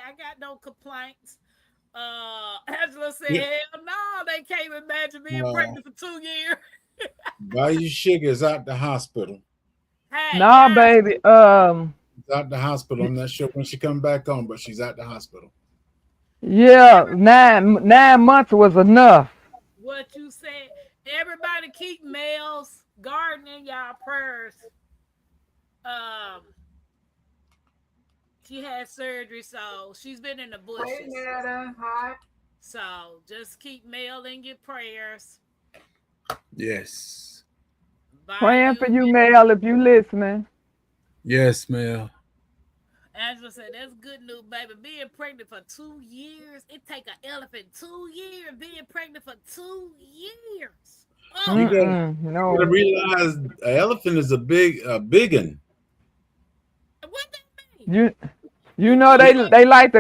I got no complaints. Angela said, Yeah. hell no, they can't imagine being Uh, pregnant for 2 years. Bayou Sugar is out the hospital. Hey, No, guys, baby. She's out the hospital. I'm not sure when she come back on, but she's out the hospital. Yeah, every, 9 months was enough. what you said, everybody keep males gardening y'all prayers. Um, she had surgery, so she's been in the Hey, bushes. Netta. Hi. So just keep mailing your prayers Yes. by Praying for you. you, Mel, if you listening. Yes, Mel. Angela said, "That's good news, baby. Being pregnant for 2 years, it take an elephant 2 years. Being pregnant for 2 years. Oh You my gotta, God, you gotta No. realize an elephant is a big one. what that mean? You you You know look Yeah. like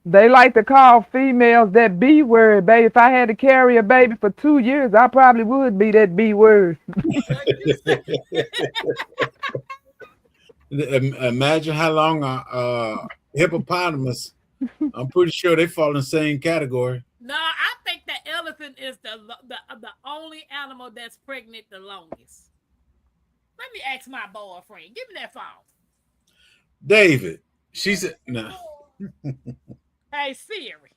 they like to call females that B word, baby. If I had to carry a baby for 2 years, I probably would be that B word. what you say. Imagine how long a hippopotamus. I'm pretty sure they fall in the same category. No, I think the elephant is the only animal that's pregnant the longest. Let me ask my boyfriend. Give me that phone. David, she said, "No, Hey Siri.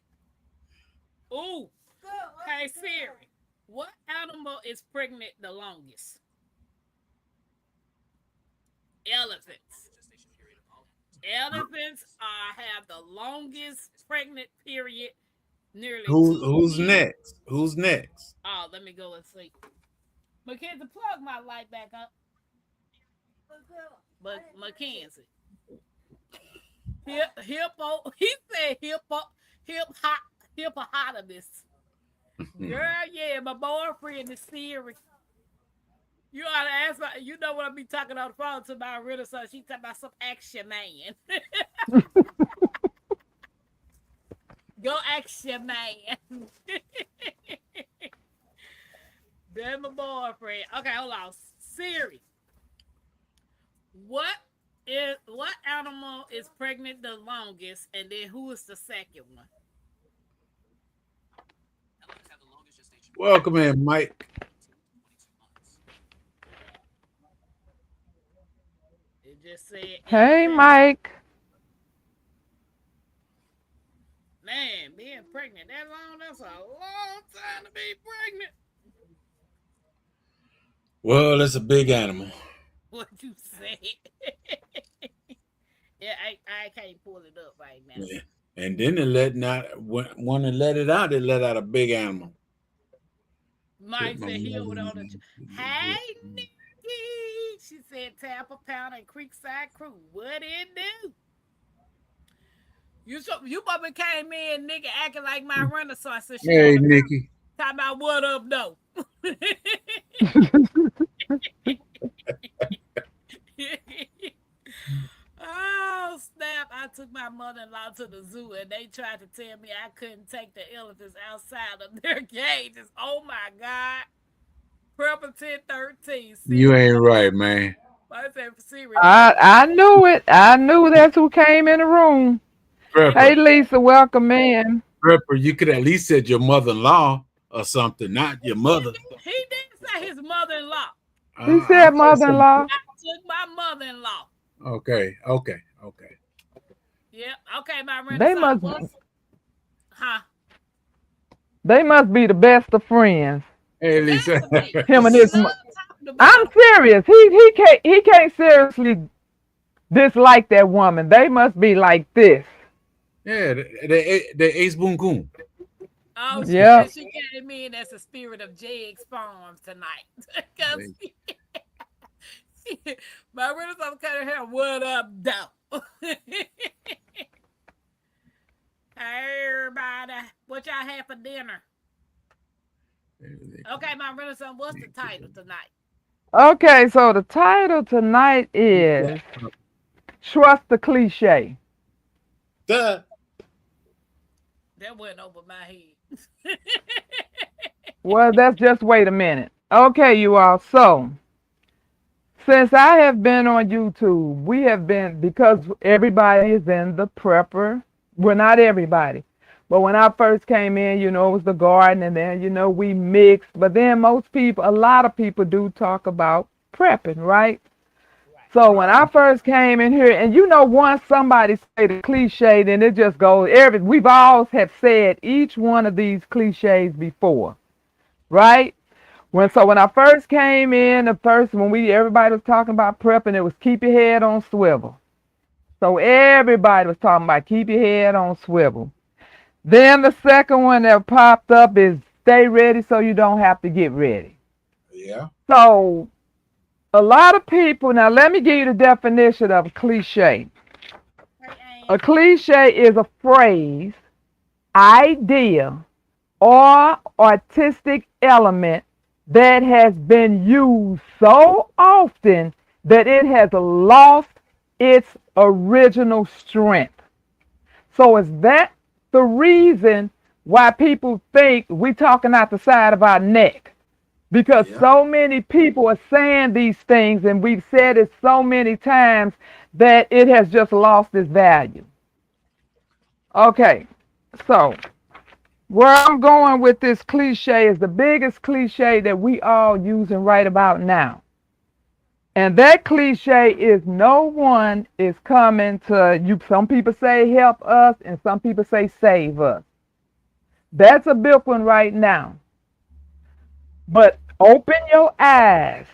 Ooh. Hey Siri. What animal is pregnant the longest? Elephants. Elephants have the longest pregnant period, nearly two who's years. next? Who's next?" Oh, let me go and see. Mackenzie, plug my light back up. But Mackenzie, hippo. He said hip hippopotamus. Girl, yeah, my boyfriend is serious. You ought to ask her. You know what I be talking on the phone to my riddle, so she talking about some action man. Go action man. That's my boyfriend. Okay, hold on. Siri, what what animal is pregnant the longest, and then who is the second one? Welcome in, Mike. It just said Hey, elephant. Mike. Man, being pregnant that long, that's a long time to be pregnant. Well, it's a big animal. What you say? Yeah, I can't pull it up right now. Yeah. And then they let not when they let it out, they let out a big animal. Put Mike my said he mother over there on the. in Hey, Nikki. She said Tampa Pound and Creekside Crew. What it do? You probably came in, nigga, acting like my renaissance and shit on Hey, the Nikki. talking about what up though. Oh snap! I took my mother-in-law to the zoo and they tried to tell me I couldn't take the elephants outside of their cages. Oh my god! Purple 1013. You Serious. ain't right, man. I said serious. I knew it. I knew that's who came in the room. Hey, Prepper. Hey, Lisa, welcome in. Prepper, you could at least said your mother-in-law or something, not your mother. he did say his mother-in-law. He I said thought some. mother-in-law. I took my mother-in-law. Okay, okay, okay. Yeah. Okay, my They renaissance must was huh? they must be the best of friends. Hey, Lisa. Got to be. Him and She his loved talking I'm about him. serious. He can't seriously dislike that woman. They must be like this. Yeah, the Ace Boon Coon. Oh, she Yeah. said she came in as a spirit of Jake's Farms tonight. Cause my renaissance cut her hair. What up, though? Hey, everybody. What y'all have for dinner? Okay, my renaissance. What's the title tonight? Okay, so the title tonight is Trust the Cliche. Duh. That went over my head. Well, that's just wait a minute. Okay, you all. So, since I have been on YouTube, we have been, because everybody is in the prepper Well, not everybody. But when I first came in, it was the garden, and then, we mixed. But then most people, a lot of people do talk about prepping, right? Right. So when I Right. first came in here, and once somebody say the cliche, then it just goes. We've all have said each one of these cliches before, right? When I first came in, the first when we everybody was talking about prepping, it was keep your head on swivel. So everybody was talking about keep your head on swivel. Then the second one that popped up is stay ready so you don't have to get ready. Yeah. So a lot of people, now let me give you the definition of a cliche. Okay, A Aim. cliche is a phrase, idea, or artistic element that has been used so often that it has lost its original strength. So is that the reason why people think we talking out the side of our neck? Because Yeah. so many people are saying these things, and we've said it so many times that it has just lost its value. Okay, so where I'm going with this cliche is the biggest cliche that we all using right about now. And that cliche is no one is coming to you. Some people say help us, and some people say save us. That's a big one right now. But open your eyes.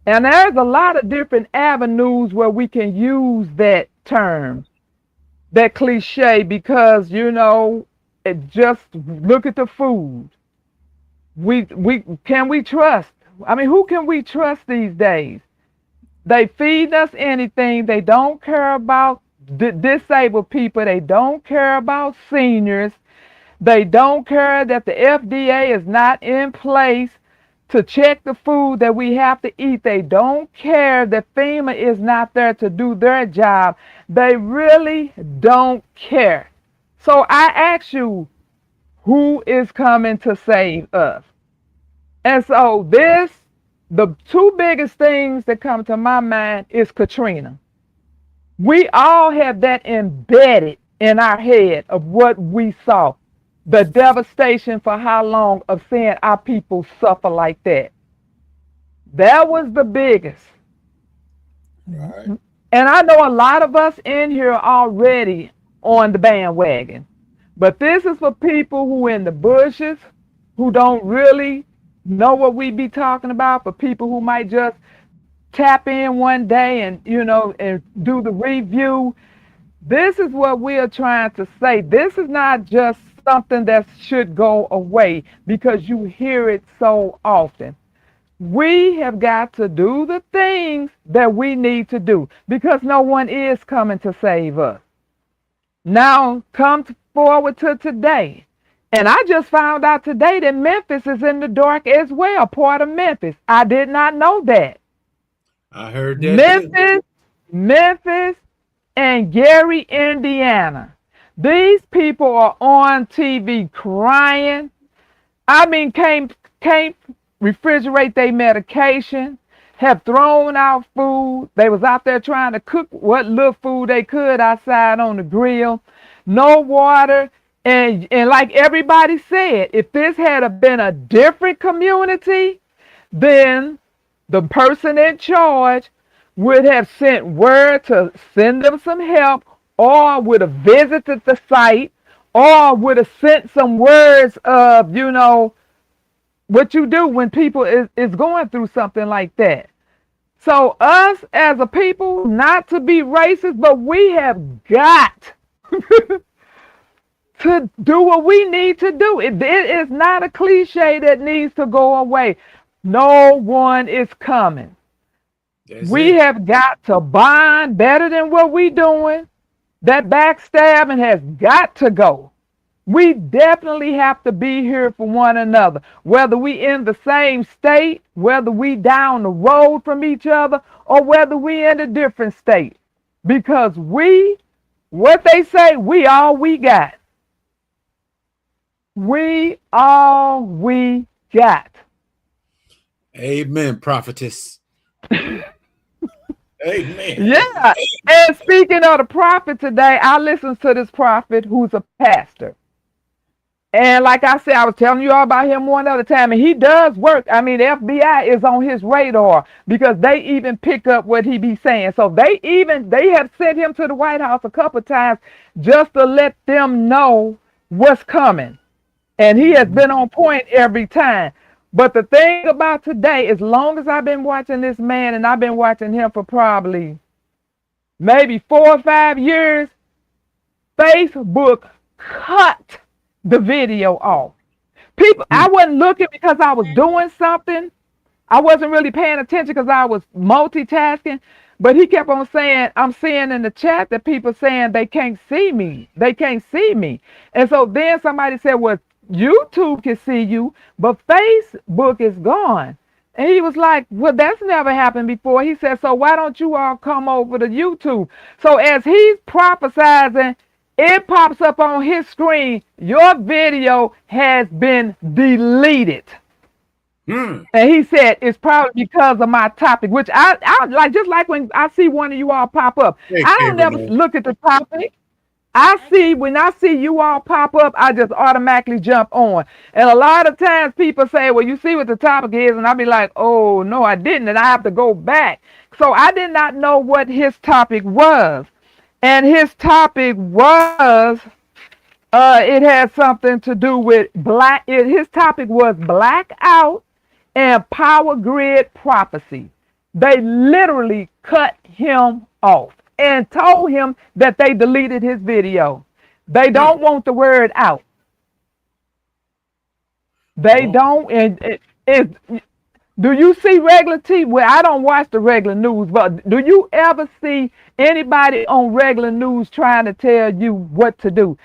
And there's a lot of different avenues where we can use that term, that cliche, because, it just look at the food. We can we trust? I mean, who can we trust these days? They feed us anything. They don't care about disabled people. They don't care about seniors. They don't care that the FDA is not in place to check the food that we have to eat. They don't care that FEMA is not there to do their job. They really don't care. So I ask you, who is coming to save us? And so the two biggest things that come to my mind is Katrina. We all have that embedded in our head of what we saw. The devastation for how long of seeing our people suffer like that. That was the biggest. Right. And I know a lot of us in here are already on the bandwagon. But this is for people who in the bushes, who don't really know what we be talking about, for people who might just tap in one day and and do the review. This is what we are trying to say. This is not just something that should go away because you hear it so often. We have got to do the things that we need to do because no one is coming to save us. Now, come forward to today. And I just found out today that Memphis is in the dark as well, part of Memphis. I did not know that. I heard that too. Memphis, Memphis, and Gary, Indiana. These people are on TV crying. I mean, can't refrigerate their medication, have thrown out food. They was out there trying to cook what little food they could outside on the grill. No water. And like everybody said, if this had been a different community, then the person in charge would have sent word to send them some help, or would have visited the site, or would have sent some words of, what you do when people is going through something like that. So us as a people, not to be racist, but we have got to do what we need to do. It is not a cliche that needs to go away. No one is coming. That's We it. have got to bond better than what we doing. That backstabbing has got to go. We definitely have to be here for one another, whether we in the same state, whether we down the road from each other, or whether we in a different state. Because what they say, we all we got. We all we got. Amen, prophetess. Amen. Yeah. And speaking of the prophet today, I listened to this prophet who's a pastor. And like I said, I was telling you all about him one other time, and he does work. I mean, the FBI is on his radar because they even pick up what he be saying. So they have sent him to the White House a couple of times just to let them know what's coming. And he has Mhm. been on point every time. But the thing about today, as long as I've been watching this man, and I've been watching him for probably maybe 4 or 5 years, Facebook cut the video off. People, I Hmm. wasn't looking because I was doing something. I wasn't really paying attention because I was multitasking. But he kept on saying, I'm seeing in the chat that people saying they can't see me. They can't see me. And so then somebody said, well, YouTube can see you, but Facebook is gone. And he was like, well, that's never happened before. He said, so why don't you all come over to YouTube? So as he's prophesizing, it pops up on his screen. Your video has been deleted. Hmm. And he said it's probably because of my topic, which I like. Just like when I see one of you all pop up, Hey, I don't never Kimberly. look at the topic. I see when I see you all pop up, I just automatically jump on. And a lot of times people say, "Well, you see what the topic is," and I'll be like, "Oh no, I didn't," and I have to go back. So I did not know what his topic was, and his topic was it had something to do with his topic was blackout and power grid prophecy. They literally cut him off and told him that they deleted his video. They Hmm. don't want the word out. They Well, don't. And do you see regular TV? Well, I don't watch the regular news, but do you ever see anybody on regular news trying to tell you what to do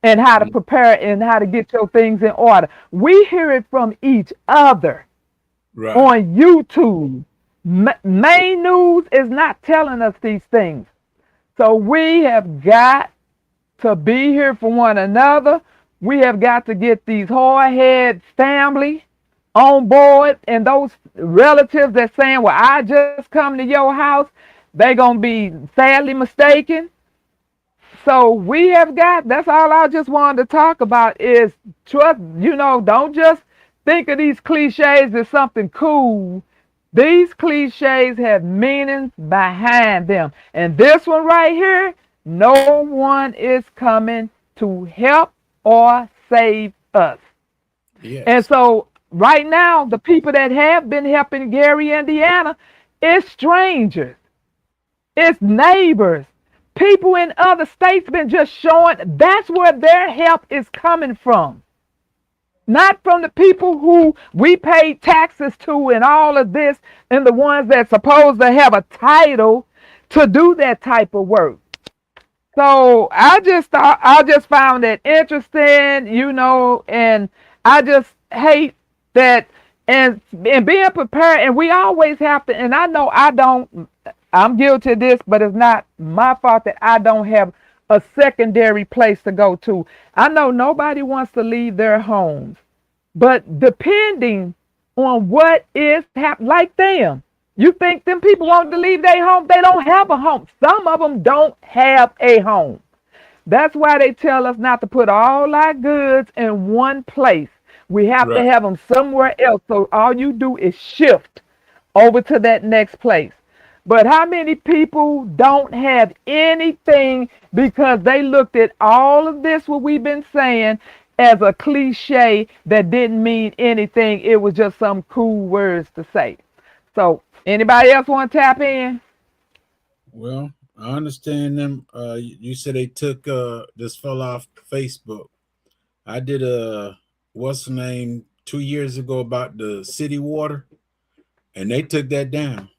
and how to mm, prepare and how to get your things in order? We hear it from each other right. on YouTube. Main news is not telling us these things. So we have got to be here for one another. We have got to get these hard-head family on board, and those relatives that saying, well, I just come to your house, they going to be sadly mistaken. So we have got, that's all I just wanted to talk about is trust, don't just think of these cliches as something cool. These cliches have meanings behind them. And this one right here, no one is coming to help or save us. And Yes. so right now, the people that have been helping Gary, Indiana, it's strangers. It's neighbors. People in other states been just showing that's where their help is coming from. Not from the people who we pay taxes to and all of this and the ones that supposed to have a title to do that type of work. So I just found it interesting, and I just hate that and being prepared and we always have to and I know I'm guilty of this, but it's not my fault that I don't have a secondary place to go to. I know nobody wants to leave their homes, but depending on what is happening, like them, you think them people want to leave their home? They don't have a home. Some of them don't have a home. That's why they tell us not to put all our goods in one place. We have to Right. have them somewhere else. So all you do is shift over to that next place. But how many people don't have anything because they looked at all of this, what we've been saying, as a cliche that didn't mean anything? It was just some cool words to say. So, anybody else want to tap in? Well, I understand them. You said they took this fell off Facebook. I did a what's the name 2 years ago about the city water, and they took that down.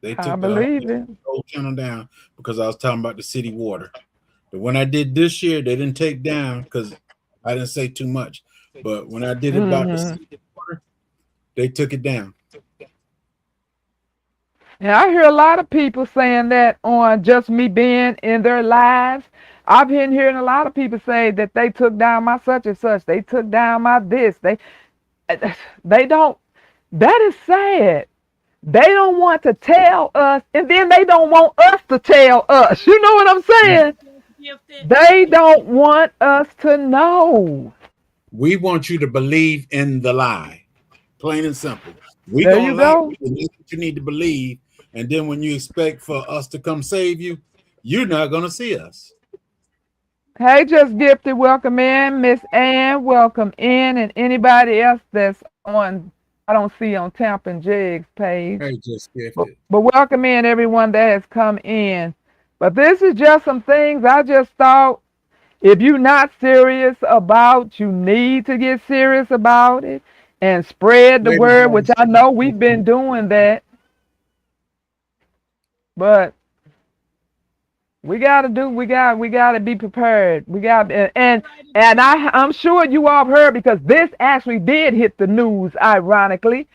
They I took the believe it. whole channel down because I was talking about the city water. But when I did this year, they didn't take down because I didn't say too much. But when I did it about the Hmm. city water, they took it down. And I hear a lot of people saying that on just me being in their lives. I've been hearing a lot of people say that they took down my such and such. They took down my this. They don't. That is sad. They don't want to tell us, and then they don't want us to tell us. You know what I'm saying? Gifted. They don't want us to know. We want you to believe in the lie, plain and simple. We There gonna you lie to go. you, and that's what you need to believe. And then when you expect for us to come save you, you're not gonna see us. Hey, just gifted, welcome in. Miss Ann, welcome in. And anybody else that's on, I don't see on Tampa and Jig's page. Hey, just But, gifted. but welcome in everyone that has come in. But this is just some things I just thought if you're not serious about, you need to get serious about it and spread the word, which Everybody's I know we've been doing that. But we gotta be prepared. We got and I'm sure you all heard because this actually did hit the news, ironically.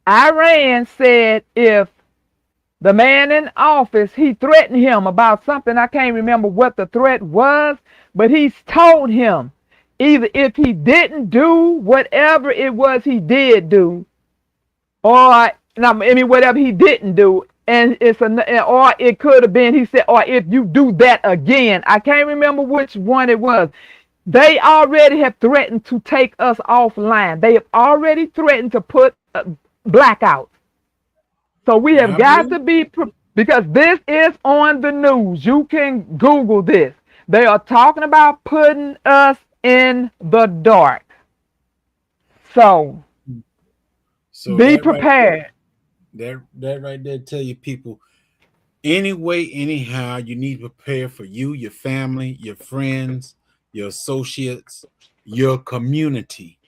Iran said if the man in office, he threatened him about something. I can't remember what the threat was, but he's told him either if he didn't do whatever it was he did do, or no, I mean whatever he didn't do, and or it could have been he said, or if you do that again, I can't remember which one it was. They already have threatened to take us offline. They have already threatened to put blackouts. So we have I got believe. to be because this is on the news. You can Google this. They are talking about putting us in the dark. So So be prepared. that right there tell you people anyway, anyhow, you need to prepare for you, your family, your friends, your associates, your community.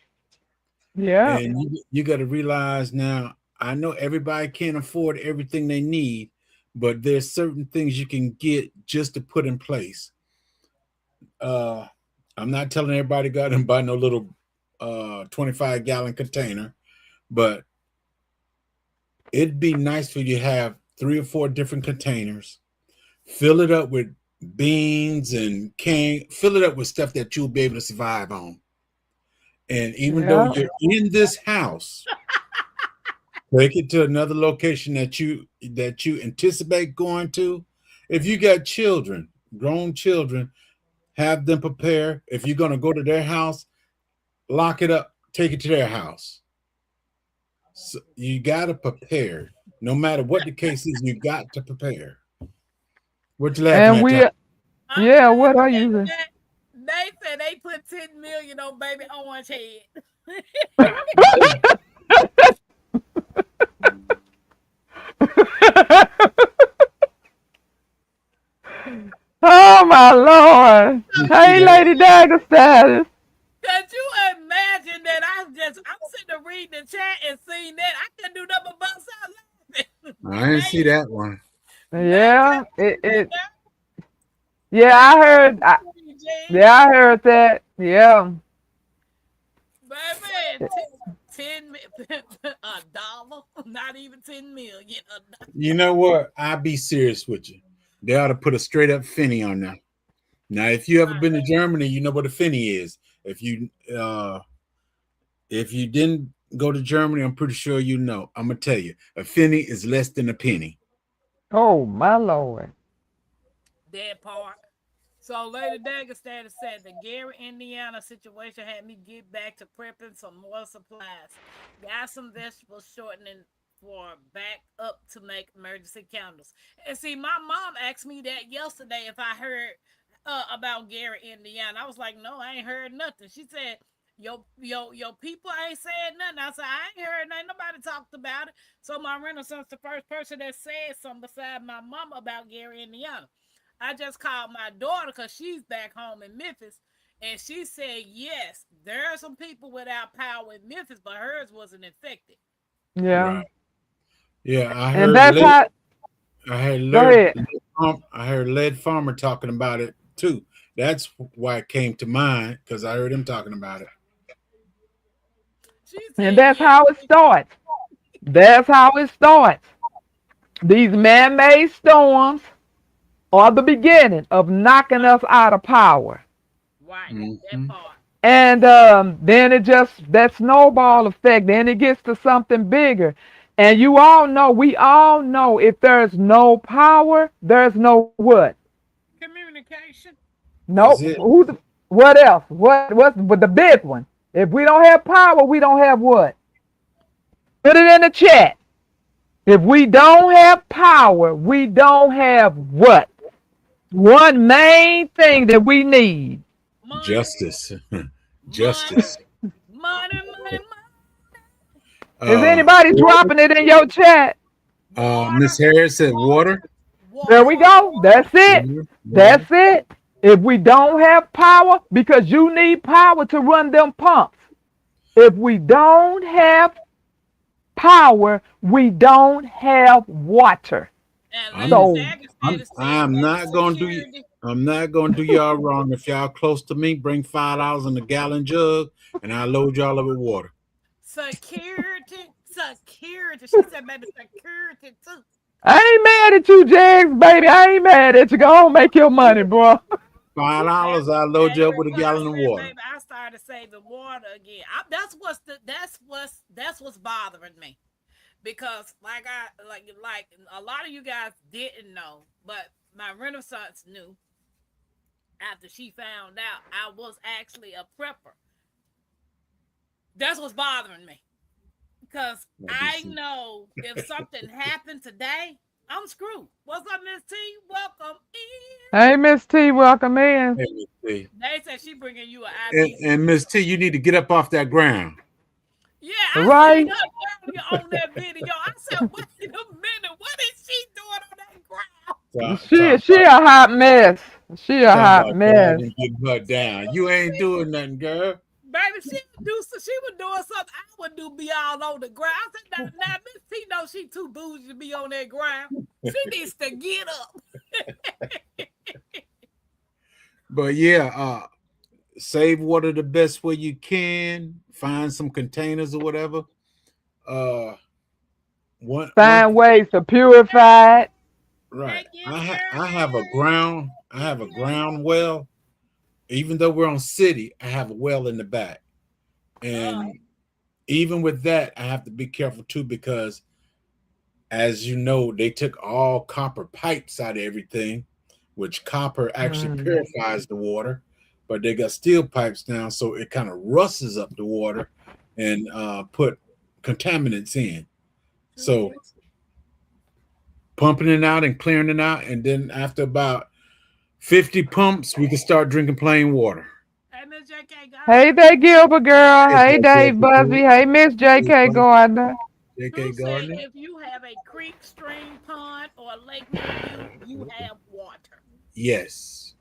Yeah. And you got to realize now, I know everybody can't afford everything they need, but there's certain things you can get just to put in place. Uh, I'm not telling everybody to go out and buy no little 25-gallon container, but it'd be nice for you to have 3 or 4 different containers, fill it up with beans and fill it up with stuff that you'll be able to survive on. And even though Yeah. you're in this house, take it to another location that you anticipate going to. If you got children, grown children, have them prepare. If you're going to go to their house, lock it up, take it to their house. So you got to prepare. No matter what the case is, you got to prepare. What you laughing And at, Tom? we I'm yeah, what are saying you that they said they put 10 million on baby Orange head. Oh my Lord. You see Hey that? Lady Dagger status. Could you imagine that I'm sitting there reading the chat and seeing that I couldn't do nothing but bust out laughing. I didn't see that one. They Yeah, just it yeah, they I put it heard on the screen, Jay. yeah, I heard that. Yeah. Baby, 10 a dollar, not even 10 million. You know what? I'll be serious with you. They ought to put a straight up finny on there. Now, if you ever Right. been to Germany, you know what a finny is. If you didn't go to Germany, I'm pretty sure you know. I'm gonna tell you, a finny is less than a penny. Oh my Lord. That part. So Lady Dagestan said the Gary, Indiana situation had me get back to prepping some more supplies. Got some vegetables shortening for back up to make emergency candles. And see, my mom asked me that yesterday if I heard about Gary, Indiana. I was like, no, I ain't heard nothing. She said, your people ain't said nothing. I said, I ain't heard nothing. Nobody talked about it. So my Renaissance, the first person that said something beside my mom about Gary, Indiana. I just called my daughter because she's back home in Memphis, and she said yes, there are some people without power in Memphis, but hers wasn't infected. Yeah. Right. Yeah, I And heard that's lead. how I heard go lead. ahead. I heard Led Farmer talking about it too. That's why it came to mind because I heard him talking about it. She And said that's yes. how it starts. That's how it starts. These man-made storms are the beginning of knocking us out of power. Right, that Hmm. part. And then it just that snowball effect. Then it gets to something bigger. And you all know, we all know, if there's no power, there's no what? Communication. That's Nope. it. What else? What's the big one? If we don't have power, we don't have what? Put it in the chat. If we don't have power, we don't have what? One main thing that we need. Money, Justice. money, Justice. money, money, Is Uh, anybody water. dropping it in your chat? water, Miss Harris said water, water. There water, we water, go. water. That's it. Water. Water. That's it. If we don't have power, because you need power to run them pumps. If we don't have power, we don't have water. And Lady I'm So, Dagger said I'm it said I'm that not gonna do you. security, I'm not gonna do y'all wrong. If y'all close to me, bring $5 in a gallon jug, and I'll load y'all up with water. security, security. She said maybe security too. I ain't mad at you, Jags, baby. I ain't mad at you. Go on, make your money, bro. Five Lady, dollars, I'll load you Lady up with a Reply gallon of said, water. "Baby, I started saving water again. That's what's bothering me because like a lot of you guys didn't know, but my Renaissance knew after she found out I was actually a prepper. That's what's bothering me because Let me I see. know if something happened today, I'm screwed. What's up, Miss T? Welcome in. Hey, Miss T, welcome in. Let me see. They said she bringing you an And, IV and solution. Miss T, you need to get up off that ground. Yeah, I seen Right? her earlier on that video. I said, wait a minute, what is she doing on that ground? She a hot mess. She a Talking hot about mess. dragging getting her down. You ain't doing nothing, girl. Baby, she was doing something I would do, be all on the ground. I said, now Miss T knows she too bougie to be on that ground. She needs to get up. But yeah, save water the best way you can. Find some containers or whatever. Uh, one Find ways to purify it. right. Thank you, I have a girl. ground. I have a ground well. Even though we're on city, I have a well in the back, Oh, and even with that, I have to be careful too because, as you know, they took all copper pipes out of everything, which copper actually Mm. purifies the water, but they got steel pipes now, so it kind of rusts up the water and put contaminants in. So true. pumping it out and clearing it out, and then after about 50 pumps, we can start drinking plain water. Hey, Miss JK Hey Gardner. there, Gilbert girl. Hey, Hey, Dave Busby. Hey, Miss J.K. Gardner. True JK said Gardner. if you have a creek, stream, pond, or a lake near you, you have water. Yes.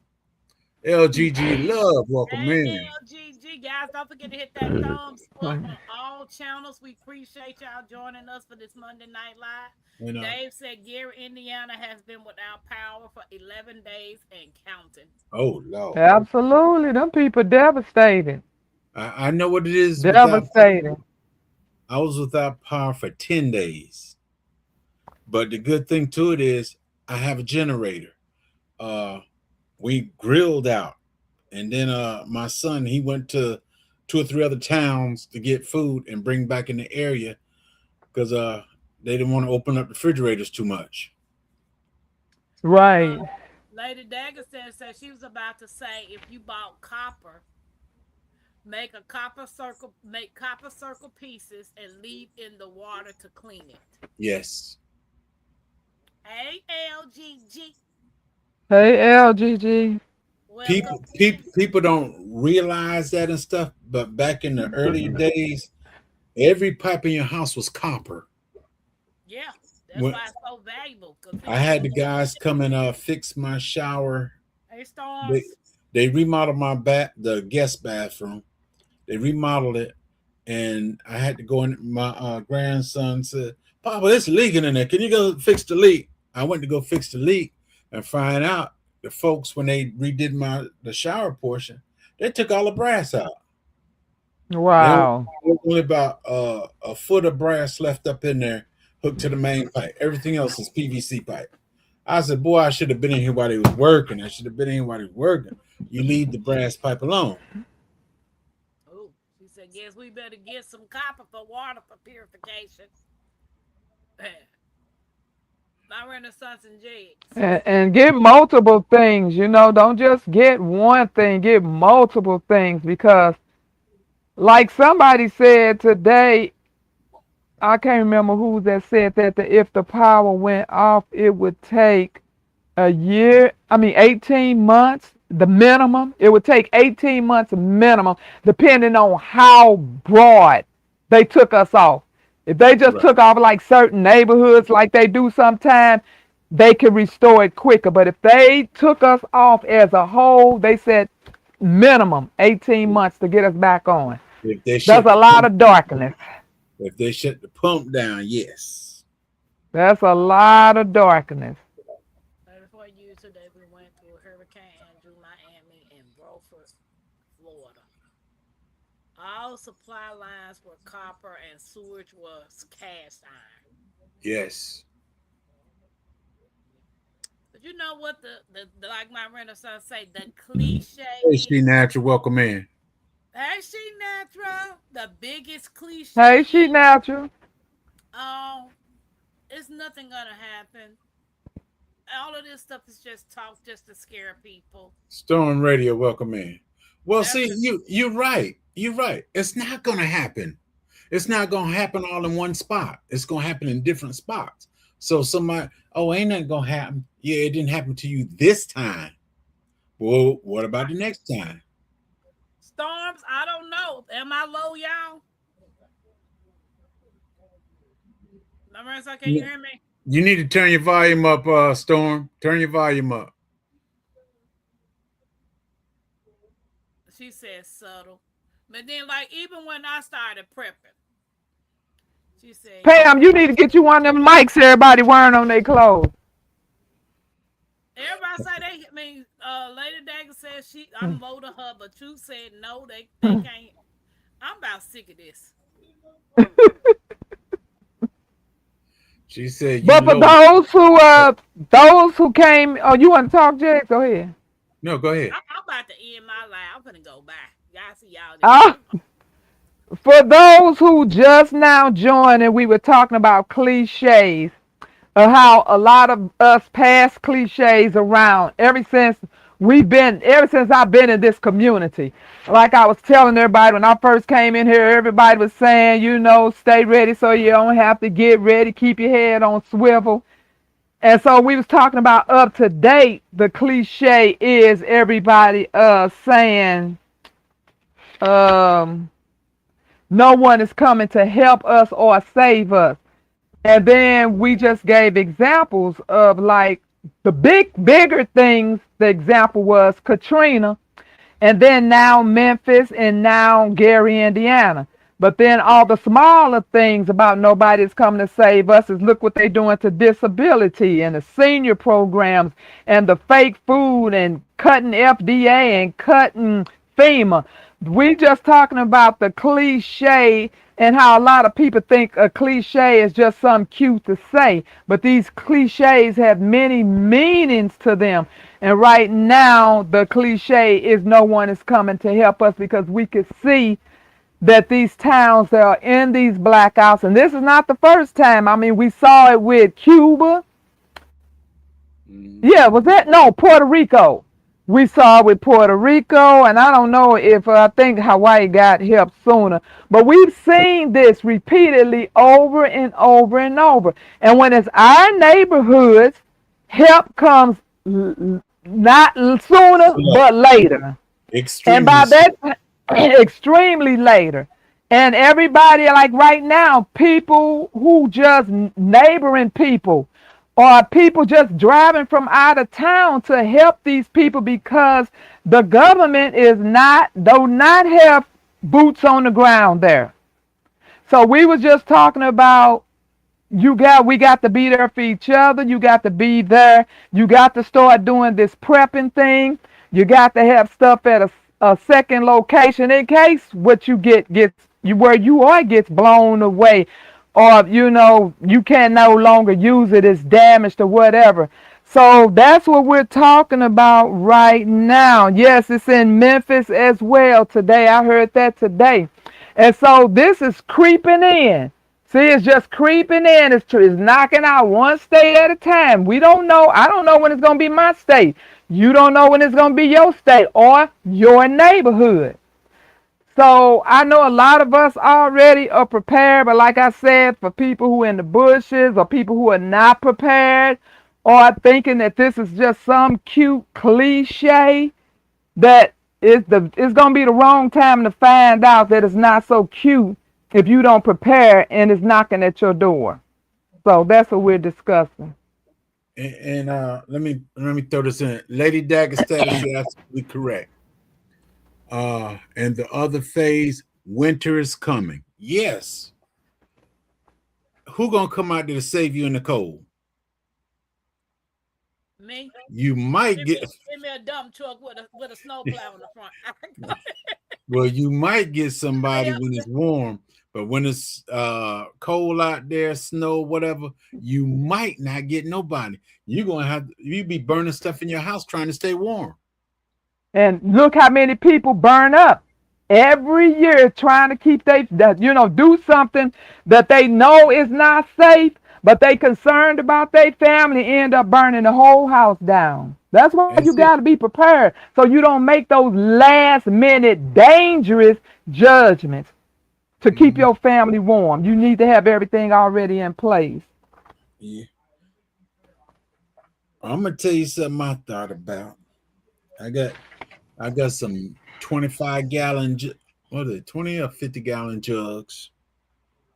LGG Love, welcome Hey, in. LGG, guys, don't forget to hit that thumbs up on all channels. We appreciate y'all joining us for this Monday Night Live. And Dave said Gary, Indiana has been without power for 11 days and counting. oh Lord. Absolutely. Them people devastated. I know what it is without Devastated. I was without power for 10 days. But the good thing to it is I have a generator. Uh we grilled out. And then my son, he went to two or three other towns to get food and bring back in the area because they didn't want to open up the refrigerators too much. Uh, Right. Lady Dagger said she was about to say if you bought copper, make copper circle pieces and leave in the water to clean it. Yes. ALGG. Hey, LGG. Welcome in. People don't realize that and stuff, but back in the early days, every pipe in your house was copper. Yeah, that's When why it's so valuable because I people had don't the guys understand. come and fix my shower. Hey, They Storms. they remodeled the guest bathroom. They remodeled it, and I had to go in. My grandson said, "Papa, it's leaking in there. Can you go fix the leak?" I went to go fix the leak and find out the folks when they redid the shower portion, they took all the brass out. Wow. There was only about a foot of brass left up in there, hooked to the main pipe. Everything else is PVC pipe. I said, "Boy, I should have been in here while he was working. I should have been in here while he was working. You leave the brass pipe alone." Oh, she said, guess we better get some copper for water for purification. My Renaissance and Jigs. And get multiple things, don't just get one thing, get multiple things because like somebody said today, I can't remember who that said that if the power went off, it would take a year, 18 months, the minimum. It would take 18 months minimum, depending on how broad they took us off. If they just Right. took off like certain neighborhoods, like they do sometimes, they could restore it quicker. But if they took us off as a whole, they said minimum 18 months to get us back on. If they That's shut a the lot pump, of darkness. if they shut the pump down, yes. That's a lot of darkness. 34 years today, we went through Hurricane Andrew, Miami, and Beaufort, Florida. All supply lines were copper and sewage was cast iron. Yes. But you know what the like my Renaissance say, the cliche Hey, is. she natural. Welcome in. Hey, she natural. The biggest cliche Hey, she is, natural. um, it's nothing gonna happen. All of this stuff is just talk just to scare people. Storm Radio. Welcome in. Well, That's see, the you're right. You're right. It's not gonna happen. It's not gonna happen all in one spot. It's gonna happen in different spots. So somebody, oh, ain't nothing gonna happen. Yeah, it didn't happen to you this time. Well, what about the next time? storms. I don't know. Am I low, y'all? Marissa, can you You hear me? you need to turn your volume up, Storm. Turn your volume up. She said subtle. But then, like, even when I started prepping, she said, Pam, you need to get you one of them mics everybody wearing on their clothes. everybody say they, Lady Daga said I'm low to her, but you said no, they can't. I'm about sick of this. She said you But for low. those who came, oh, you want to talk, Jay? Go ahead. No, go ahead. I'm about to end my life. I'm gonna go back. Y'all see y'all then. Uh, for those who just now joined, and we were talking about cliches, of how a lot of us pass cliches around ever since I've been in this community. Like I was telling everybody when I first came in here, everybody was saying, stay ready so you don't have to get ready, keep your head on swivel. And so we was talking about up to date, the cliche is everybody saying um no one is coming to help us or save us. And then we just gave examples of like the bigger things. The example was Katrina, and then now Memphis, and now Gary, Indiana. But then all the smaller things about nobody's coming to save us is look what they're doing to disability and the senior programs and the fake food and cutting FDA and cutting FEMA. We just talking about the cliche and how a lot of people think a cliche is just something cute to say. But these cliches have many meanings to them. And right now, the cliche is no one is coming to help us because we could see that these towns that are in these blackouts, and this is not the first time. We saw it with Cuba. Mhm. Yeah, was that? No, Puerto Rico. We saw it with Puerto Rico, and I don't know if I think Hawaii got help sooner. But we've seen this repeatedly over and over and over. And when it's our neighborhoods, help comes not sooner, Slow. but later. And Extremely by slow. that, extremely later. And everybody, like right now, people who just neighboring people or people just driving from out of town to help these people because the government do not have boots on the ground there. So we was just talking about we got to be there for each other. You got to be there. You got to start doing this prepping thing. You got to have stuff at a second location in case what you gets you where you are gets blown away, or you can no longer use it, it's damaged or whatever. So that's what we're talking about right now. Yes, it's in Memphis as well today. I heard that today. And so this is creeping in. See, it's just creeping in. It's knocking out one state at a time. We don't know. I don't know when it's going to be my state. You don't know when it's going to be your state or your neighborhood. So I know a lot of us already are prepared, but like I said, for people who are in the bushes or people who are not prepared or thinking that this is just some cute cliche, that it's gonna be the wrong time to find out that it's not so cute if you don't prepare and it's knocking at your door. So that's what we're discussing. And let me throw this in. Lady Dagger status, you're absolutely correct. And the other phase, winter is coming. Yes. Who gonna come out there to save you in the cold? Me? You might Give me, get give me a dump truck with a snowplow in the front. well, you might get Stay somebody up when it's warm, but when it's cold out there, snow, whatever, you might not get nobody. You're gonna have you be burning stuff in your house trying to stay warm. And look how many people burn up every year trying to keep do something that they know is not safe, but they concerned about their family, end up burning the whole house down. That's why you That's it. got to be prepared so you don't make those last minute dangerous judgments to keep Mhm. your family warm. You need to have everything already in place. Yeah. I'm gonna tell you something I thought about. I got I got some 25-gallon what are they, 20 or 50-gallon jugs.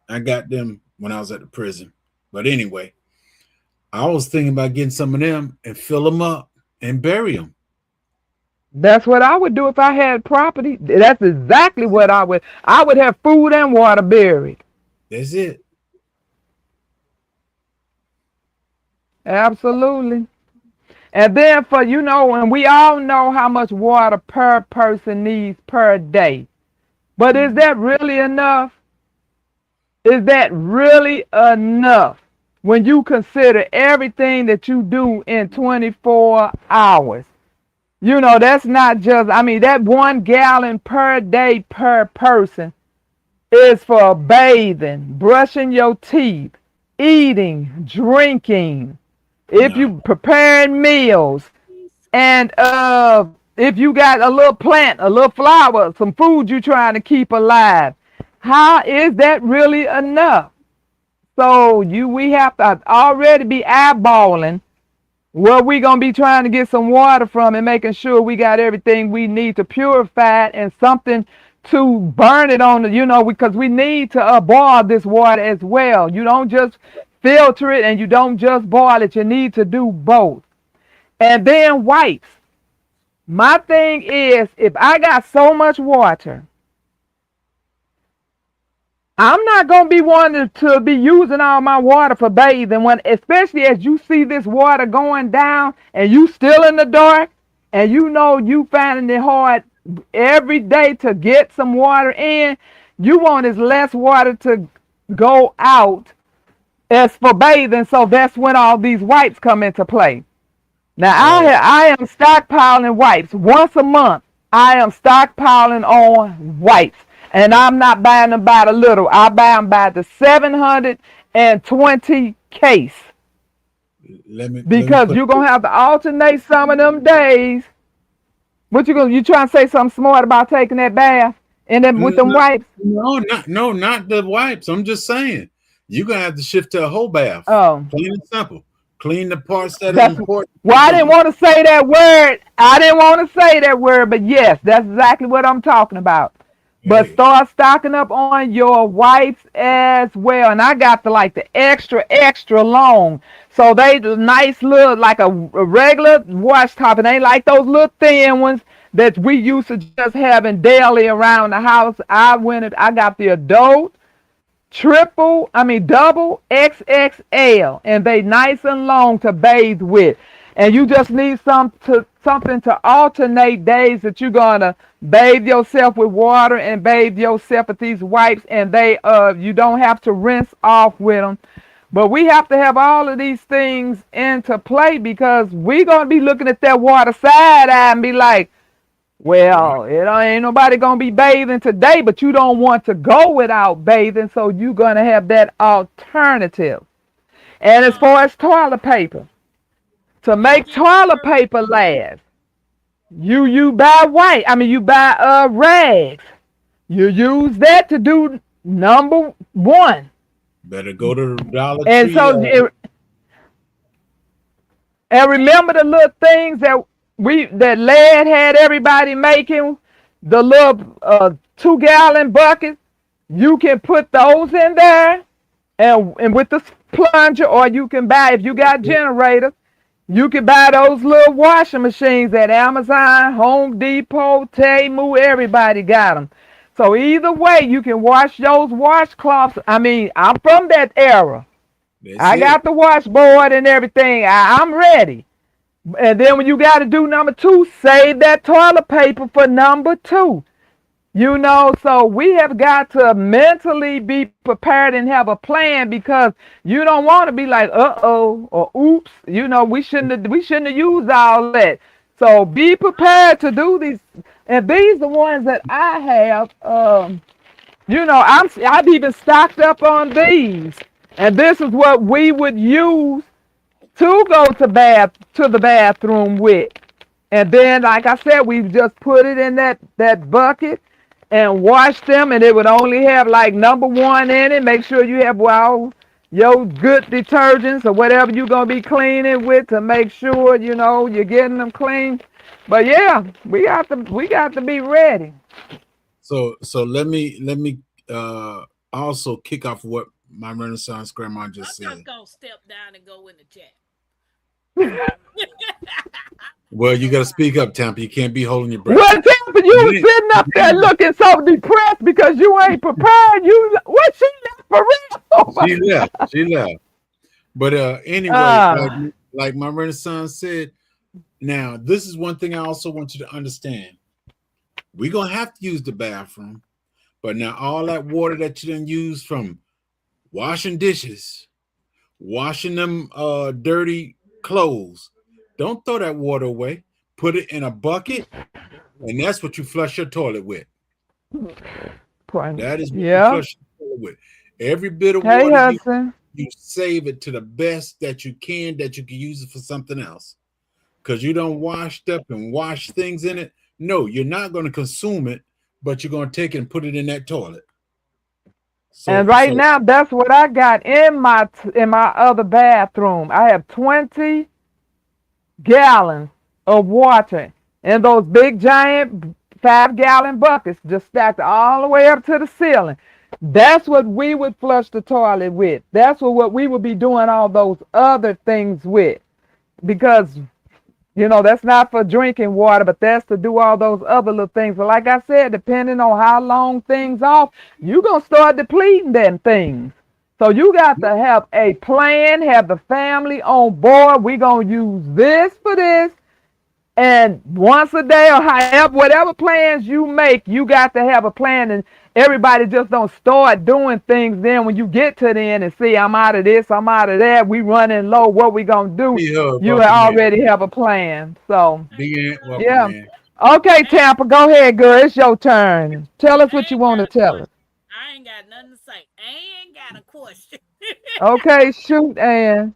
I got them when I was at the prison. But anyway, I was thinking about getting some of them and fill them up and bury them. That's what I would do if I had property. That's exactly what I would. I would have food and water buried. That's it. Absolutely. And then and we all know how much water per person needs per day. But is Mhm. that really enough? Is that really enough when you consider everything that you do in 24 hours? That's not just, I mean, that 1 gallon per day per person is for bathing, brushing your teeth, eating, drinking, if No. you preparing meals, and if you got a little plant, a little flower, some food you trying to keep alive, how is that really enough? So we have to already be eyeballing where we gonna be trying to get some water from and making sure we got everything we need to purify it and something to burn it on because we need to boil this water as well. You don't just filter it and you don't just boil it. You need to do both. And then wipes. My thing is, if I got so much water, I'm not gonna be wanting to be using all my water for bathing especially as you see this water going down and you still in the dark and you finding it hard every day to get some water in. You want as less water to go out as for bathing, so that's when all these wipes come into play. Now Oh, I am stockpiling wipes once a month. I am stockpiling on wipes, and I'm not buying them by the little. I buy them by the 720 case let me because put you're gonna have to alternate some of them days. You trying to say something smart about taking that bath and then with no, them wipes? not the wipes. I'm just saying you're gonna have to shift to a whole bath. Oh, Plain and simple. Clean the parts that are that's important. well, I didn't want to say that word. I didn't want to say that word, but yes, that's exactly what I'm talking about. But Hey, start stocking up on your wipes as well. And I got the extra, extra long. So they nice little, like a regular wash top. It ain't like those little thin ones that we used to just having daily around the house. I got the adult double XXL, and they nice and long to bathe with. And you just need something to alternate days that you're gonna bathe yourself with water and bathe yourself with these wipes, and you don't have to rinse off with them. But we have to have all of these things into play because we're gonna be looking at that water side eye and be like, Right. Well, it ain't nobody gonna be bathing today, but you don't want to go without bathing, so you're gonna have that alternative. And as Uh, far as toilet paper, to it make gets toilet worse. paper last, you buy white. I mean, you buy rags. You use that to do number one. Better go to the Dollar And Tree. so, and And remember the little things that Lad had everybody making, the little 2 gallon buckets. You can put those in there, and with the plunger, or you can buy if you got generators. You can buy those little washing machines at Amazon, Home Depot, Temu. Everybody got them. So either way, you can wash those washcloths. I mean, I'm from that era. That's I it. got the washboard and everything. I'm ready. And then when you got to do number two, save that toilet paper for number two. You know, so we have got to mentally be prepared and have a plan, because you don't want to be like, uh-oh, or oops. You know, we shouldn't have used all that. So be prepared to do these. And these are the ones that I have. I've even stocked up on these. And this is what we would use to go to the bathroom with. And then, like I said, we just put it in that bucket and wash them, and it would only have like number one in it. Make sure you have your good detergents or whatever you're gonna be cleaning with, to make sure you're getting them clean. But yeah, we got to be ready. So let me uh also kick off what my Renaissance grandma I'm just just said. gonna step down and go in the chat. Well, you got to speak up, Tampa. You can't be holding your breath. What happened? You was Then, sitting up there then looking so depressed because you ain't prepared. What she left for real? Oh my she left. She left. But anyway, God. like my Renaissance said, now this is one thing I also want you to understand. We're gonna have to use the bathroom, but now all that water that you didn't use from washing dishes, washing them dirty clothes, don't throw that water away. Put it in a bucket, and that's what you flush your toilet with. That is what you Yeah. flush your toilet with. Every bit of Hey, water husband. you save it to the best that you can use it for something else. Because you don't washed up and wash things in it. No, you're not going to consume it, but you're going to take it and put it in that toilet. And So, right so now, that's what I got in my other bathroom. I have 20 gallons of water in those big giant 5 gallon buckets, just stacked all the way up to the ceiling. That's what we would flush the toilet with. That's what we would be doing all those other things with. Because that's not for drinking water, but that's to do all those other little things. But like I said, depending on how long things off, you're going to start depleting them things. So you got to have a plan, have the family on board. We're going to use this for this. And once a day, or however, whatever plans you make, you got to have a plan. And everybody just don't start doing things. Then when you get to the end and see, I'm out of this, I'm out of that, we running low, what we going to do? Big Hug, You welcome in. already have a plan. So, Big Ant, welcome yeah. in. Okay, I ain't, Tampa, go ahead, girl. It's your turn. Tell us what I you ain't want got to a tell us. question. I ain't got nothing to say. I ain't got a question. Okay, shoot, and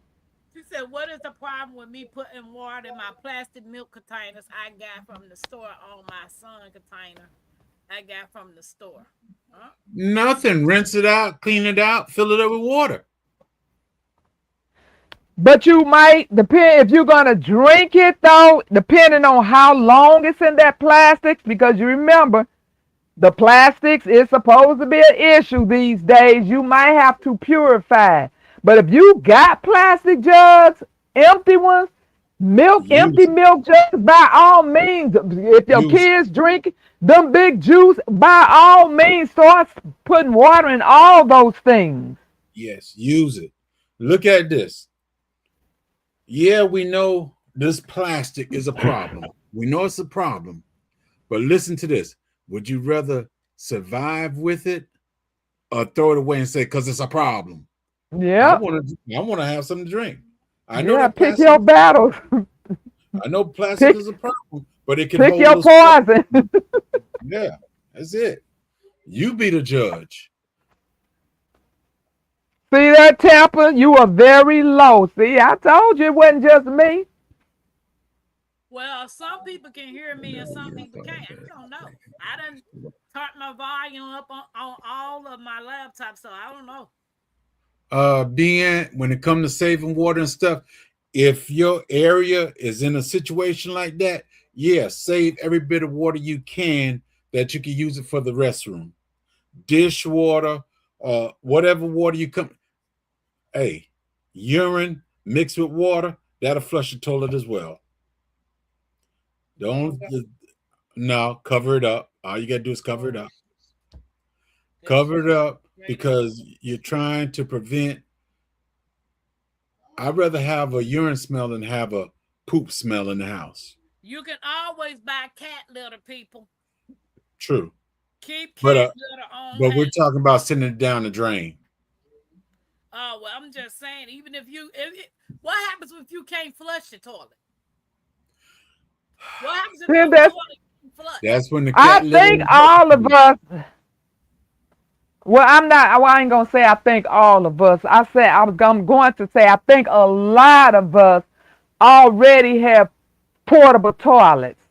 She said, "What is the problem with me putting water in my plastic milk containers I got from the store on my son container I got from the store?" Huh? Nothing. Rinse it out, clean it out, fill it up with water. but you might depend if you're gonna drink it though, depending on how long it's in that plastics, because you remember the plastics is supposed to be an issue these days. You might have to purify. But if you got plastic jugs, empty ones, empty Use it. milk jugs, by all means, if your Use it. kids drink them big juice, by all means, start putting water in all those things. Yes, use it. Look at this. Yeah, we know this plastic is a problem. We know it's a problem. But listen to this. Would you rather survive with it or throw it away and say, because it's a problem? Yep. I want to have something to drink. I know Yeah, that pick plastic your is a battles. problem. I know plastic Pick is a problem, but it can Pick hold your a spark. poison. Yeah, that's it. You be the judge. See that, Tampa? You are very low. See, I told you it wasn't just me. Well, some people can hear me and some people can't. I don't know. I done turned my volume up on all of my laptops, so I don't know. Being when it comes to saving water and stuff, if your area is in a situation like that, yeah, save every bit of water you can that you can use it for the restroom, dishwater, whatever water you come. Hey, urine mixed with water that'll flush the toilet as well. Don't no cover it up. All you gotta do is cover it Oh, up. that's Cover it just up straight up. because you're trying to prevent. I'd rather have a urine smell than have a poop smell in the house. You can always buy cat litter, people. True, Keep but cat litter on we're hand. talking about sending it down the drain. Oh well, I'm just saying. Even if what happens if you can't flush the toilet? What happens if See, your that's, toilet can't flush? That's when the I cat litter think helps all of you. us. Well, I'm not. Well, I ain't gonna say I think all of us. I'm going to say I think a lot of us already have portable toilets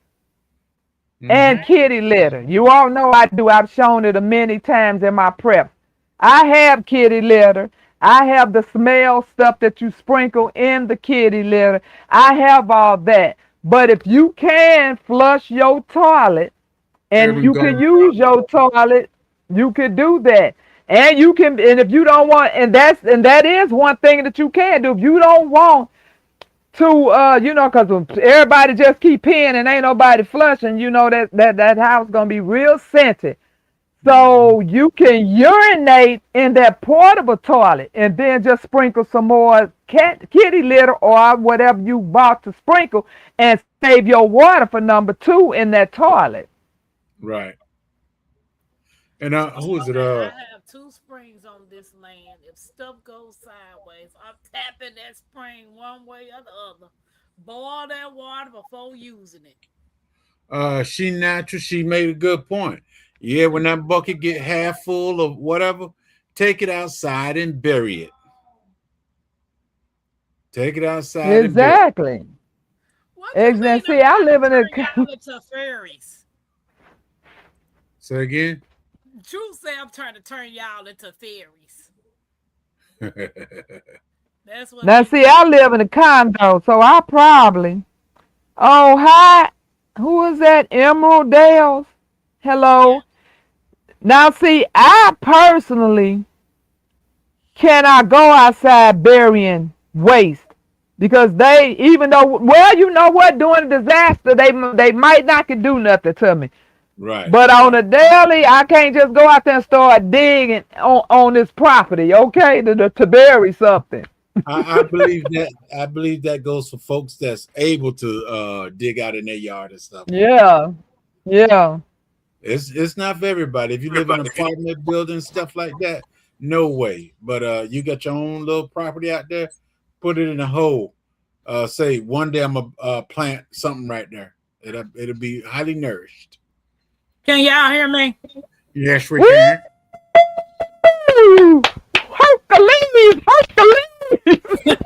and Hmm. kitty litter. You all know I do. I've shown it a many times in my prep. I have kitty litter. I have the smell stuff that you sprinkle in the kitty litter. I have all that. But if you can flush your toilet and Urban you can go. use your toilet, you can do that. And you can, and if you don't want, and that is one thing that you can do. If you don't want to, because everybody just keep peeing and ain't nobody flushing, that house gonna be real scented. Mhm. So you can urinate in that portable toilet and then just sprinkle some more kitty litter or whatever you bought to sprinkle and save your water for number two in that toilet. Right. And So who is it? okay, I have two springs on this land. If stuff goes sideways, I'm tapping that spring one way or the other. Boil that water before using it. She natural. She made a good point. Yeah, when that bucket get half full of whatever, take it outside and bury it. Take it outside and bury it. Exactly. What you mean? Exactly. I'm See, I trying to live in turn a. y'all into fairies. Say again. Truth say I'm trying to turn y'all into fairies. That's what Now, I'm see, doing. I live in a condo, so I probably. Oh, hi. Who is that? Emerald Dales? Yeah. Hello. Now, see, I personally cannot go outside burying waste because they, even though, well, you know what, during a disaster, they might not can do nothing to me. Right. But on Right. a daily, I can't just go out there and start digging on this property, okay, to bury something. I believe that. I believe that goes for folks that's able to dig out in their yard and stuff like that. Yeah, yeah. It's not for everybody. If you live in an apartment building, stuff like that, no way. But you got your own little property out there, put it in a hole. Say one day I'm gonna plant something right there. It'll be highly nourished. Can y'all hear me? Yes, we Woo! can. Hercules! Hercules!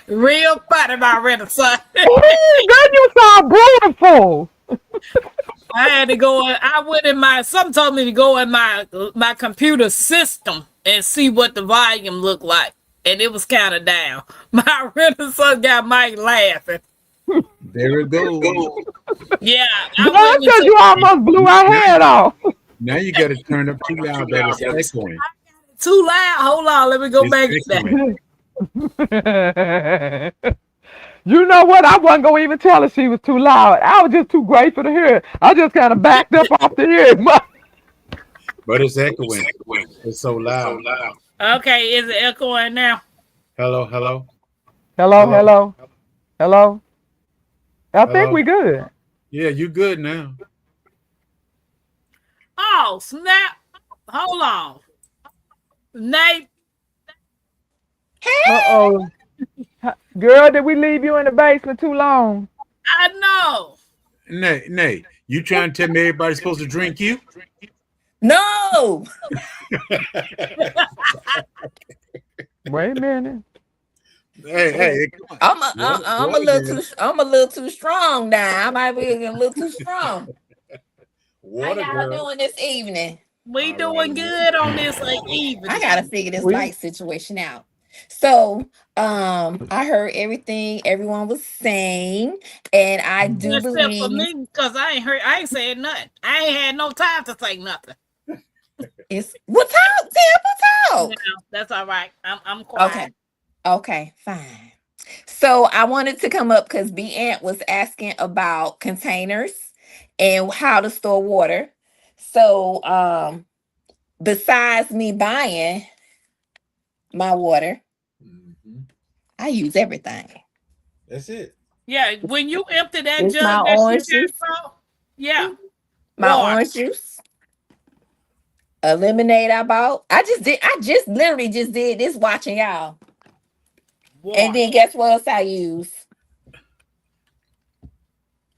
Real funny, my renaissance. Ooh, girl, you sound beautiful. I had to go. I went in my. Some told me to go in my computer system and see what the volume looked like, and it was kind of down. My renaissance got Mike laughing. There it goes. Yeah, Girl, I I went said into you almost blew our Now, head off. now you got to turn up too loud that it's echoing. too loud. Hold on, let me go It's back to that. echoing. You know what? I wasn't going to even tell her she was too loud. I was just too grateful to hear it. I just kind of backed up off the hear it. But it's echoing. It's so loud. Okay, is it echoing now? Hello, hello, Hello, hello, hello, hello. I think hello. we good. Yeah, you good now. Oh snap! Hold on, Nate. Uh-oh. Girl, did we leave you in the basement too long? I know. Nay, you trying to tell me everybody's supposed to drink you? No, Wait a minute. Hey, come on. I'm a Water little girl. I'm a little too strong now. I might be a little too strong. How Water y'all girl. doing this evening? We All right. doing good on this I gotta evening. figure this We light situation out. So, I heard everything everyone was saying, and I do Except for believe me, because I ain't said nothing. I ain't had no time to say nothing. it's what's out, Tim, No, talk. that's all right. I'm quiet. Okay, okay, fine. So I wanted to come up because B Ant was asking about containers and how to store water. So, besides me buying my water, Mhm. I use everything. That's it. Yeah, when you empty that It's my jug that she orange juice, got from, yeah, my water, orange juice, a lemonade I bought. I just literally just did this watching y'all. And water, then guess what else I use?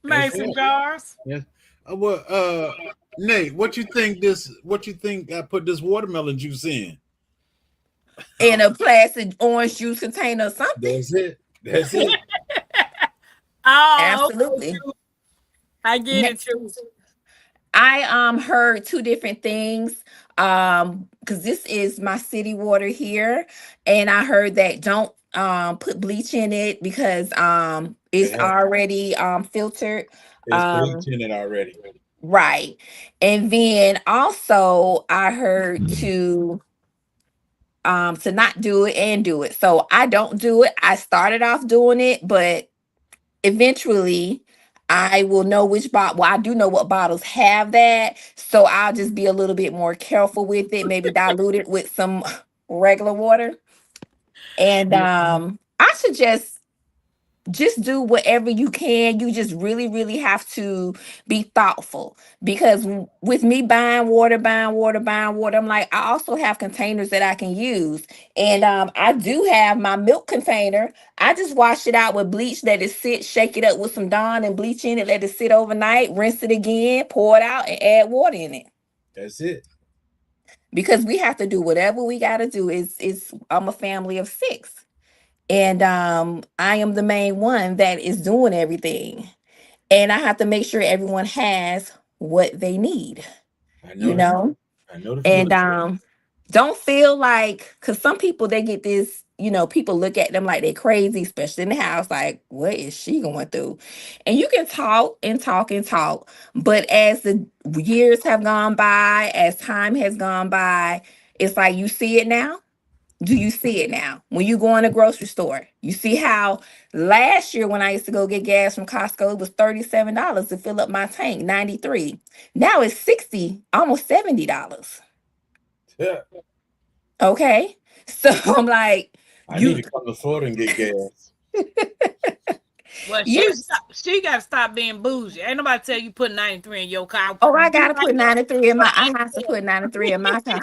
That's mason it. jars. Yes. Well, Nate, what you think this? What you think I put this watermelon juice in? In a plastic orange juice container or something. That's it. That's it. Oh, okay, Absolutely. true. I get it, true. I heard two different things because this is my city water here, and I heard that don't put bleach in it because it's It has, already filtered. it's bleach um in it already. right. And then also I heard to not do it and do it. So I don't do it. I started off doing it, but eventually I will know which bottle. Well, I do know what bottles have that. So I'll just be a little bit more careful with it, maybe dilute it with some regular water. And Yeah. I suggest just do whatever you can. You just really, really have to be thoughtful because with me buying water, I'm like, I also have containers that I can use. And I do have my milk container. I just wash it out with bleach, let it sit, shake it up with some Dawn and bleach in it, let it sit overnight, rinse it again, pour it out, and add water in it. That's it. Because we have to do whatever we got to do. Is I'm a family of six, and I am the main one that is doing everything, and I have to make sure everyone has what they need, I you know the feeling. know. I know the And feeling. don't feel like, because some people they get this, people look at them like they're crazy, especially in the house, like what is she going through? And you can talk and talk and talk, but as the years have gone by, as time has gone by, it's like you see it now. Do you see it now? When you go in a grocery store, you see how last year when I used to go get gas from Costco, it was $37 to fill up my tank, 93. Now it's 60, almost $70. Yeah. Okay. So I'm like, I need you to come to Florida and get gas. Well, you she got to stop being bougie. Ain't nobody tell you put 93 in your car. oh, I You gotta put 93 in my I have to put 93 in my car.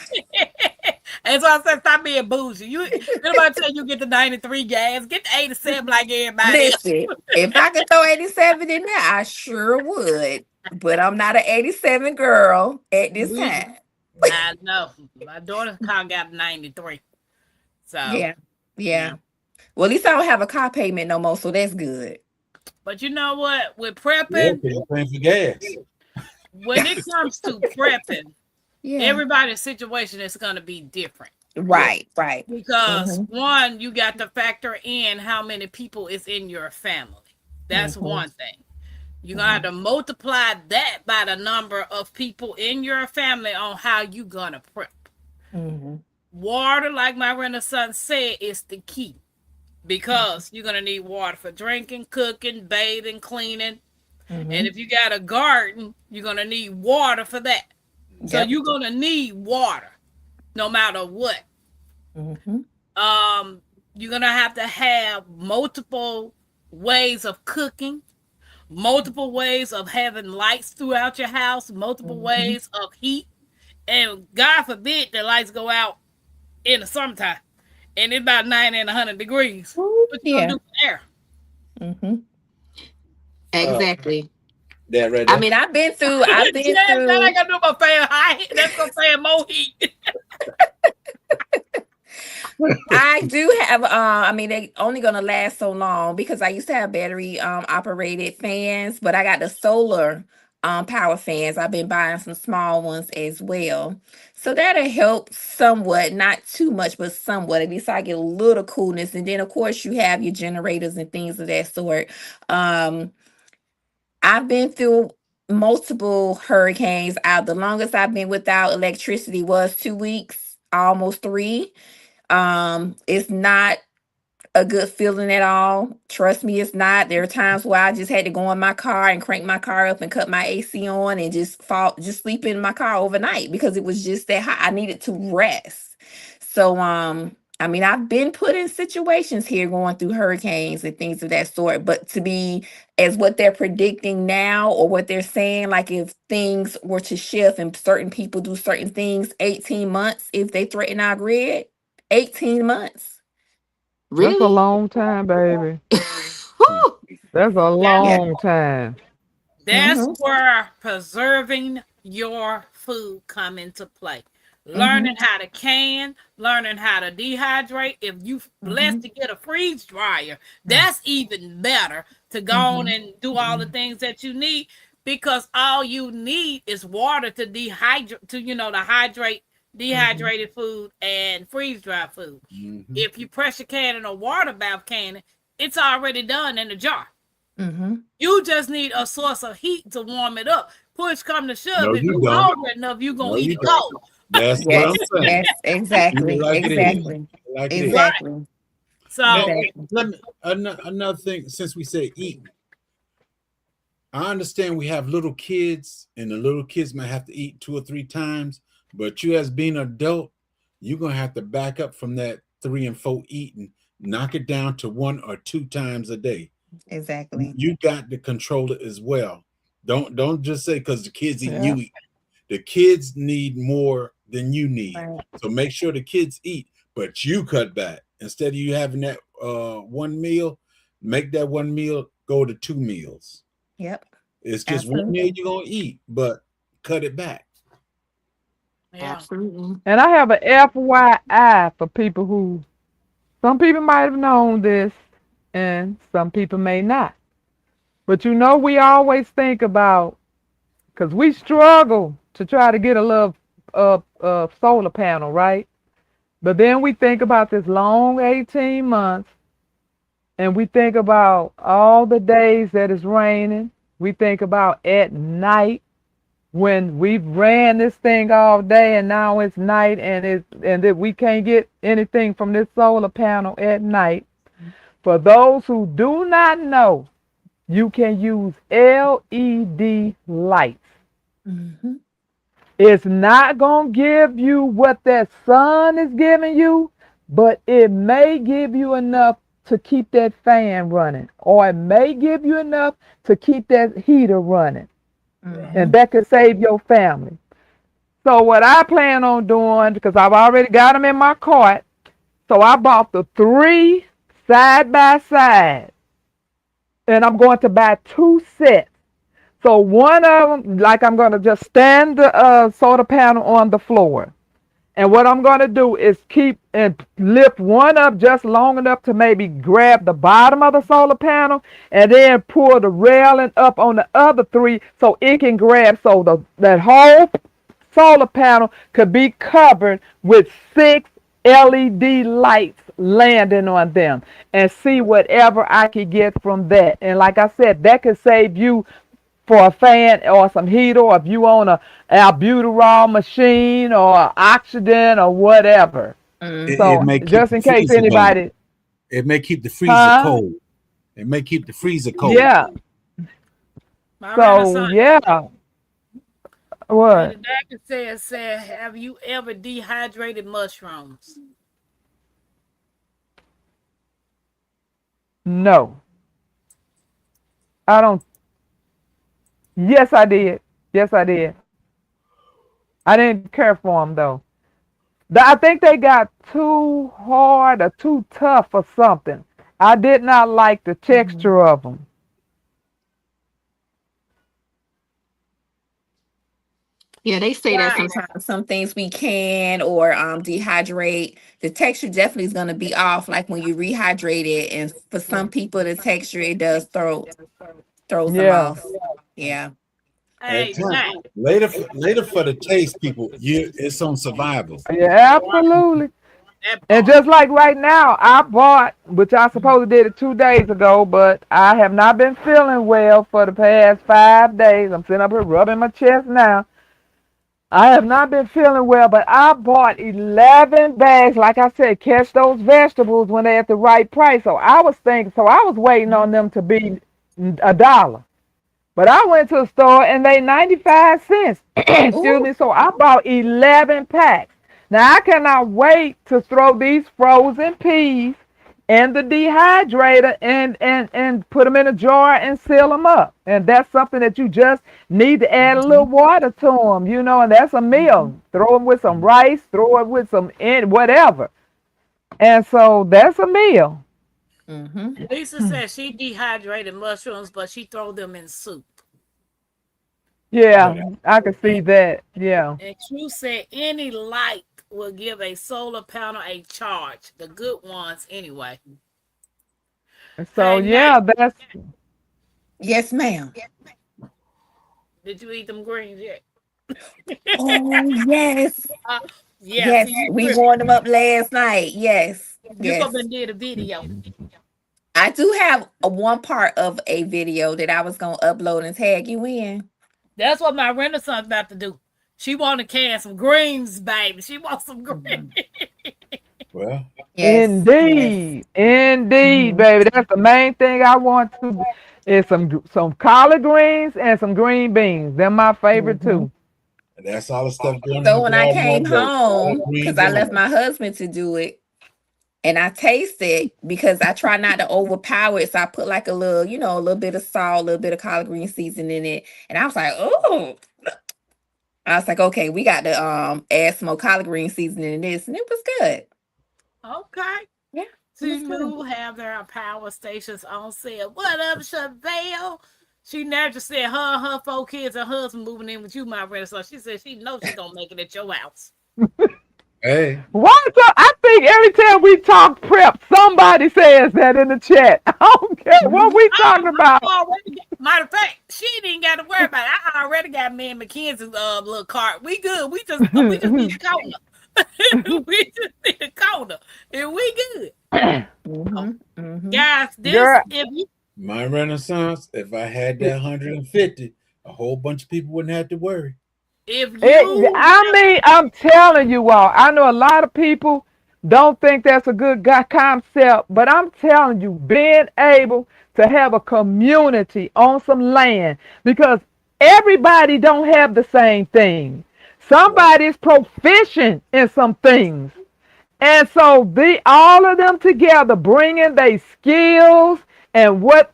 And so I said, stop being bougie. Nobody tell you get the 93 gas, get the 87 like everybody else. Listen, if I could throw 87 in there, I sure would. But I'm not an 87 girl at this We, time. I know. My daughter's car got 93. So, Yeah. yeah. Yeah. Well, at least I don't have a car payment no more, so that's good. But you know what? With Yeah, prepping, because you're paying for gas. when it comes to prepping, Yeah. everybody's situation is going to be different. Yeah. Right, right. Because Mm-hmm. one, you got to factor in how many people is in your family. That's Mm-hmm. one thing. You're gonna have Mm-hmm. to multiply that by the number of people in your family on how you gonna prep. Mm-hmm. Water, like my renaissance said, is the key because you're gonna need water for drinking, cooking, bathing, cleaning. And Mm-hmm. if you got a garden, you're gonna need water for that. So Yep. you're gonna need water no matter what. Mm-hmm. Um, you're gonna have to have multiple ways of cooking, multiple ways of having lights throughout your house, multiple Mm-hmm. ways of heat, and God forbid the lights go out in the summertime and it's about 90 and 100 degrees. what you gonna Yeah. do for air? Hmm. Uh, Exactly. that right I there. mean, I've been Yes, that through. ain't gonna do but fan high heat. That's gonna fan more heat. I do have I mean they only gonna last so long because I used to have battery operated fans, but I got the solar power fans. I've been buying some small ones as well. So that'll help somewhat, not too much, but somewhat. At least I get a little coolness. And then of course you have your generators and things of that sort. Um I've been through multiple hurricanes. The longest I've been without electricity was 2 weeks, almost three. It's not a good feeling at all. Trust me, it's not. There are times where I just had to go in my car and crank my car up and cut my AC on and just sleep in my car overnight because it was just that hot. I needed to rest. So, I mean, I've been put in situations here going through hurricanes and things of that sort, but to be as what they're predicting now or what they're saying, like if things were to shift and certain people do certain things, 18 months, if they threaten our grid, 18 months. That's a Really? long time, baby. Whew. That's a That's Yeah. long time. That's Mhm. where preserving your food come into play. Mhm. Learning how to can, learning how to dehydrate. If you blessed Mhm. to get a freeze dryer, that's even better to go on Mhm. and do all the things that you need because all you need is water to dehydrate to hydrate Mhm. dehydrated food and freeze dry food. Hmm. If you pressure can in a water bath canning, it's already done in the jar. Mhm. You just need a source of heat to warm it up. Push come to shove. No, If you you don't. hungry enough, you No, gonna eat you it don't. cold. That's what I'm Yes. saying. Yes. Eat it Exactly. like it is. Exactly. Like it is. Right. Exactly. Now, So Exactly. let me another thing. Since we said eat, I understand we have little kids, and the little kids might have to eat 2 or 3 times. But you, as being an adult, you're gonna have to back up from that 3 and 4 eating. Knock it down to 1 or 2 times a day. Exactly. You got to control it as well. Don't just say because the kids eating, Yeah. you eat. The kids need more than you need. Right. So make sure the kids eat, but you cut back. Instead of you having that one meal, make that one meal go to 2 meals. Yep. It's just one meal Absolutely. you're gonna eat, but cut it back. yeah. Absolutely. And I have an FYI for people who, some people might have known this and some people may not. But we always think about, because we struggle to try to get a little solar panel, right? But then we think about this long 18 months and we think about all the days that it's raining. We think about at night when we've ran this thing all day and now it's night and that we can't get anything from this solar panel at night. For those who do not know, you can use LED lights. Mhm. It's not going to give you what that sun is giving you, but it may give you enough to keep that fan running, or it may give you enough to keep that heater running, and Mhm. that could save your family. So what I plan on doing, because I've already got them in my cart, so I bought the three side by side, and I'm going to buy two sets. So one of them, like I'm going to just stand the solar panel on the floor. And what I'm going to do is keep and lift one up just long enough to maybe grab the bottom of the solar panel and then pull the railing up on the other three so it can grab so that whole solar panel could be covered with six LED lights landing on them and see whatever I could get from that. And like I said, that could save you for a fan or some heater, or if you own a albuterol machine or oxygen or whatever. It So Mhm. may keep just the in case freezer going. anybody, It may keep the freezer huh? cold. It may keep the freezer cold. Yeah. My So Renaissance yeah. Lady What? Dagger said, have you ever dehydrated mushrooms? No, I don't. Yes, I did. Yes, I did. I didn't care for them though. I think they got too hard or too tough or something. I did not like the texture of them. Yeah, they say that Right. sometimes some things we can or dehydrate. The texture definitely is gonna be off, like when you rehydrate it. And for some people, the texture it does throws them Yeah. off. Yeah. At Hey, time now later for the taste, people, it's on survival. Yeah, absolutely. that And part. just like right now, I bought, which I supposed to did it 2 days ago, but I have not been feeling well for the past 5 days. I'm sitting up here rubbing my chest now. I have not been feeling well, but I bought 11 bags. Like I said, catch those vegetables when they're at the right price. So I was waiting on them to be $1. But I went to the store and they 95 cents. Excuse Ooh. me. So I bought 11 packs. Now I cannot wait to throw these frozen peas in the dehydrator and put them in a jar and seal them up. And that's something that you just need to add a little water to them, and that's a meal. Throw them with some rice, throw it with some whatever. And so that's a meal. Mm-hmm. Lisa said she dehydrated mushrooms, but she throw them in soup. Yeah, Yeah. I can see And, that. Yeah. and Q said any light will give a solar panel a charge. The good ones, anyway. So Hey, Nate, yeah, that's Yes, ma'am. did you eat them greens yet? Oh yes. uh, yeah, Yes. see, you We tripping. warmed them up last night. Yes. You go up Yes. and did a video. I do have a one part of a video that I was gonna upload and tag you in. That's what my Renaissance about to do. She want to can some greens, baby. She wants some greens. Mhm. Well, Yes. Yes. indeed, indeed, Hmm. baby. That's the main thing I want to is some collard greens and some green beans. They're my favorite Hmm. too. that's all the stuff going in the So when I came Walmart. The collard home, because greens I and left my husband to do it, and I tasted because I try not to overpower it. So I put like a little, a little bit of salt, a little bit of collard green seasoning in it. And I was like, oh, I was like, okay, we got to add some more collard green seasoning in this. And it was good. Okay. Yeah, it was good. Sue have their power stations on sale. What up, Chevelle? She never just said her and her 4 kids and husband moving in with you, my Renaissance. She said she knows she gonna make it at your house. hey, Why? So I think every time we talk prep, somebody says that in the chat. I don't care what we talking about. Matter of fact, she didn't got to worry about it. I already got me and Mackenzie's little cart. We good. We just need a corner. We just need a corner, and we good. Oh, Mm-hmm. Mm-hmm. guys, this Girl, if you my Renaissance, if I had that 150, a whole bunch of people wouldn't have to worry. if you I mean, I'm telling you all, I know a lot of people don't think that's a good concept, but I'm telling you, being able to have a community on some land because everybody don't have the same thing. Right. Somebody's proficient in some things. And so all of them together bringing their skills and what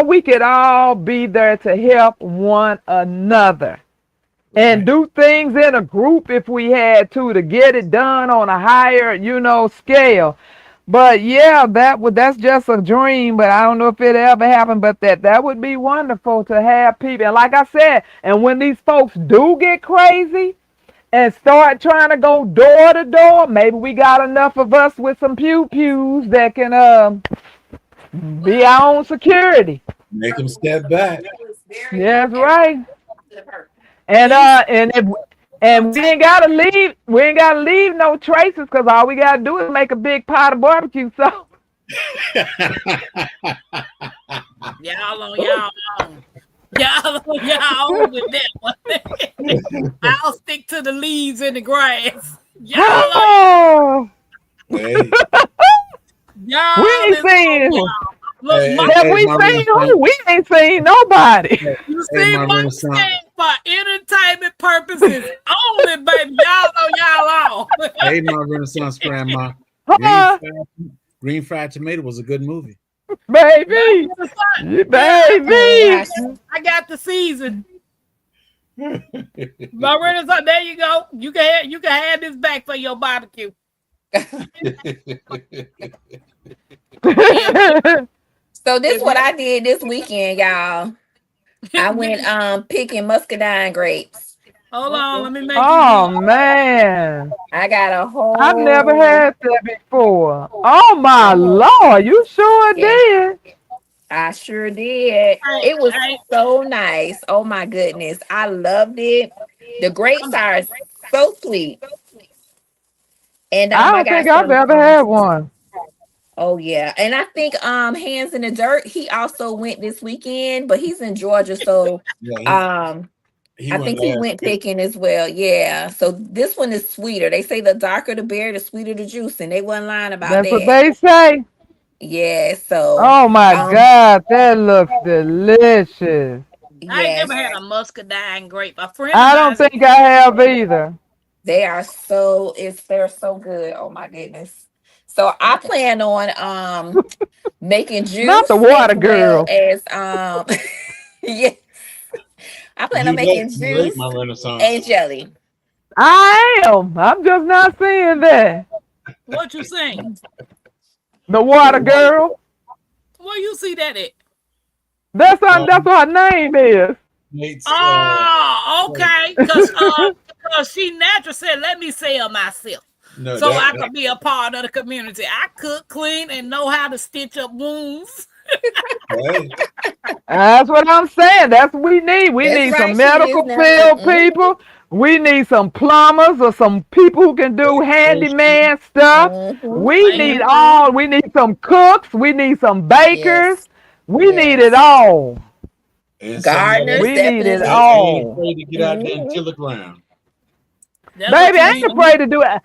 we could all be there to help one another and Right. do things in a group if we had to get it done on a higher, scale. But yeah, that's just a dream, but I don't know if it ever happened, but that would be wonderful to have people. And like I said, and when these folks do get crazy and start trying to go door to door, maybe we got enough of us with some pews that can be our own security. Make them step back. Yeah, that's right. And Lisa, we ain't gotta leave. We ain't gotta leave no traces because all we gotta do is make a big pot of barbecue. So y'all on. Y'all on with that one. I'll stick to the leaves and the grass. oh, hey, we Y'all ain't is on seen. y'all. Look, Mike, Have hey, we my seen Renaissance. who? We ain't seen nobody. you Hey, see my Mike Renaissance. stand for entertainment purposes only, baby. Y'all know y'all on. Hey, my Renaissance grandma. Green Huh, fried, Green Fried Tomato was a good movie. baby, Yeah, Oh baby. gosh. I got the season. My Renaissance, there you go. You can have this back for your barbecue. Yeah, So this if what you I did this weekend, y'all. I went picking muscadine grapes. hold on, let me make you Oh eat. man, I got a I've never whole had that before. Oh my a whole Lord, you sure yeah, did. I sure did. I, It was I, so nice. Oh my goodness. I loved it. The grapes I'm, are so sweet. And I I don't got think I've some ever had one. oh yeah. And I think Hands in the Dirt, he also went this weekend, but he's in Georgia, so Yeah, um he I went think he last went week. picking as well. Yeah. So this one is sweeter. They say the darker the berry, the sweeter the juice, and they wasn't lying about That's what that. they say. Yeah. So Oh my um God, that looks delicious. I ain't never yes, had a muscadine grape. A friend of I don't mine, think I have either. they are so they're so good. Oh my goodness. So I plan on making Not the juice as water well girl. as yeah, I plan on making You late, my juice and Renaissance. jelly. I am. I'm just not seeing that. what you saying? The The water water girl. Where you see that at? That's um what her name is. Nate's Oh, plate. okay. Cause she natural said, let me sell myself. No, So that, I could be a part of the community. I cook, clean, and know how to stitch up wounds. hey, That's what I'm saying. That's what we need. We That's need right. some She is medical natural. field people. We need some plumbers or some people who can do electrician handyman stuff. Mm-hmm. We need Man, all. We need some cooks. We need some bakers. Yes. We need it Yes. all. and Gardeners We need it definitely. that ain't all. afraid to get out there and Mm-hmm. till the ground. that's what Baby, you I need ain't to do. afraid to do it.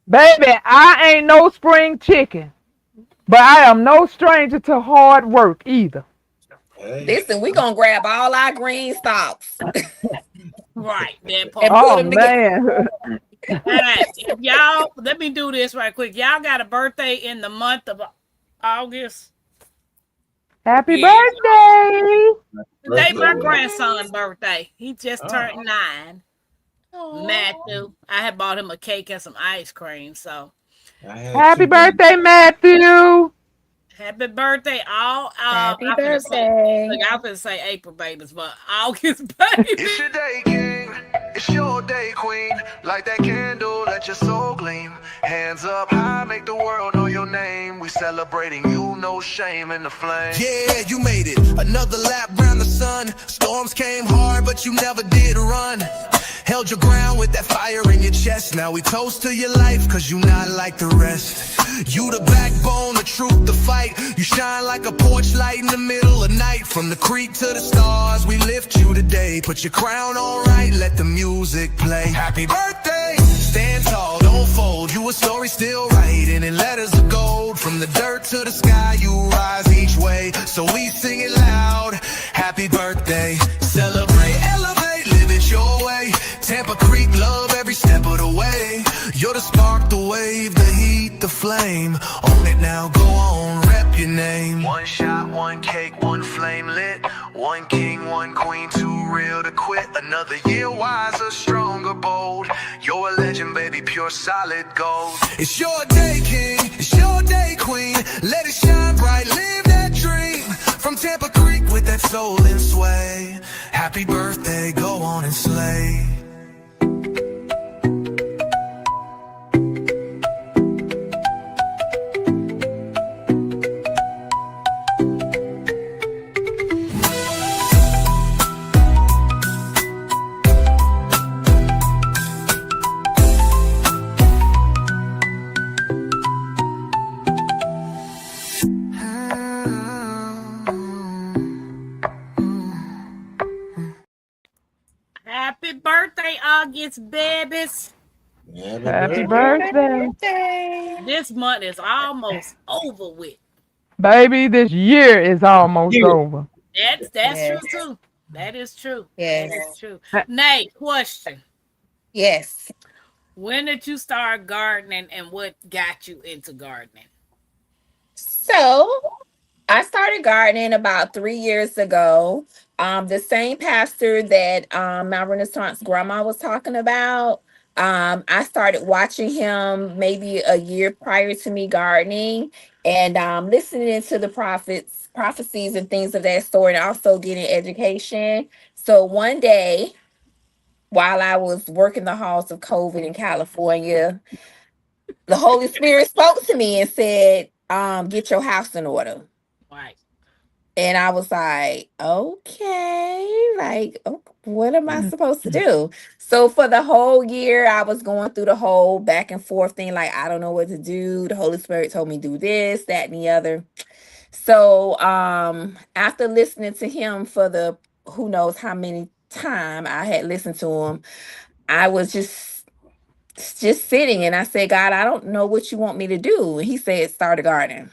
Baby, I ain't no spring chicken. But I am no stranger to hard work either. Hey, Listen, we gonna grab all our green stalks Right, that and part. put Oh them together. man. Hey, if y'all, let me do this right quick. Y'all got a birthday in the month of August. Happy Yeah. birthday. Today birthday my man. grandson's birthday. He just Oh, turned 9. Oh, Matthew. I had bought him a cake and some ice cream. So I had Happy two grand. birthday, Matthew. happy birthday, all happy I finna say birthday. look, I finna say April babies, but August babies. It's your day, king. It's your day, queen. Light that candle, let your soul gleam. Hands up high, make the world know your name. We celebrating you, no shame in the flame. Yeah, you made it. Another lap round the sun. Storms came hard, but you never did run. Held your ground with that fire in your chest. Now we toast to your life, cause you not like the rest. You the backbone, the truth, the fight. You shine like a porch light in the middle of night. From the creek to the stars, we lift you today. Put your crown on right, let the music play. Happy birthday! Stand tall, don't fold. You a story still writing in letters of gold. From the dirt to the sky, you rise each way. So we sing it loud. Happy birthday. Celebrate, elevate, live it your way. Tampa Creek, love every step of the way. You're the spark, the wave, the heat, the flame. Own it now, go on, rep your name. One shot, one cake, one flame lit. One king, one queen, too real to quit. Another year wiser, stronger, bold. You're a legend, baby, pure solid gold. It's your day, king. It's your day, queen. Let it shine bright, live that dream. From Tampa Creek with that soul and sway. Happy birthday, go on and slay. Happy birthday, August babies. Happy Happy Happy birthday. birthday. birthday. This month is almost over with. Baby, this year is almost Yeah. over. That's true Yes. too. That is true. That is Yes. true. Ha- Nate, question. Yes. When did you start gardening and what got you into gardening? So I started gardening about 3 years ago. The same pastor that my Renaissance grandma was talking about. I started watching him maybe a year prior to me gardening, and listening to the prophecies and things of that sort, and also getting education. So one day, while I was working the halls of COVID in California, the Holy Spirit spoke to me and said, get your house in order. Right. And I was like, okay, like, what am I supposed to do? So for the whole year, I was going through the whole back and forth thing. Like, I don't know what to do. The Holy Spirit told me do this, that, and the other. So after listening to him for the who knows how many time I had listened to him, I was just sitting, and I said, God, I don't know what you want me to do. And he said, start a garden.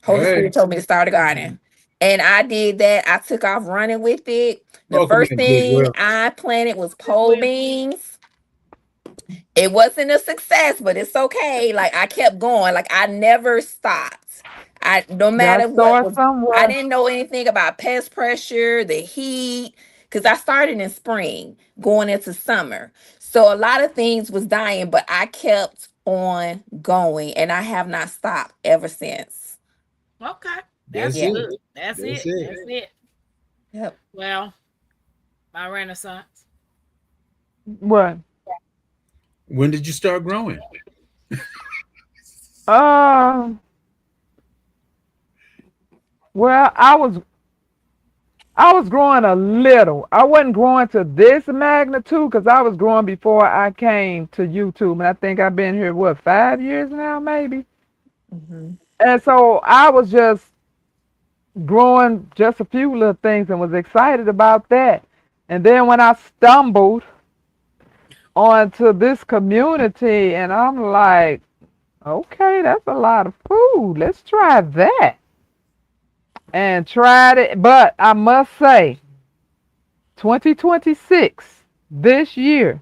Holy Hey, Spirit told me to start a garden. And I did that. I took off running with it. The welcome first in, Big thing Will. I planted was Big pole Will. beans. It wasn't a success, but it's okay. Like I kept going. Like I never stopped. I no Gotta matter what start was I somewhere. didn't know anything about pest pressure, the heat, because I started in spring going into summer. So a lot of things was dying, but I kept on going and I have not stopped ever since. Okay. That's That's Yeah. it. good. That's That's it. it. That's it. Yep. Well, my renaissance. What? When did you start growing? Uh, well, I was growing a little. I wasn't growing to this magnitude because I was growing before I came to YouTube, and I think I've been here what 5 years now, maybe. Mhm. And so I was just growing just a few little things and was excited about that. And then when I stumbled onto this community, and I'm like, okay, that's a lot of food. Let's try that. And tried it. But I must say, 2026, this year,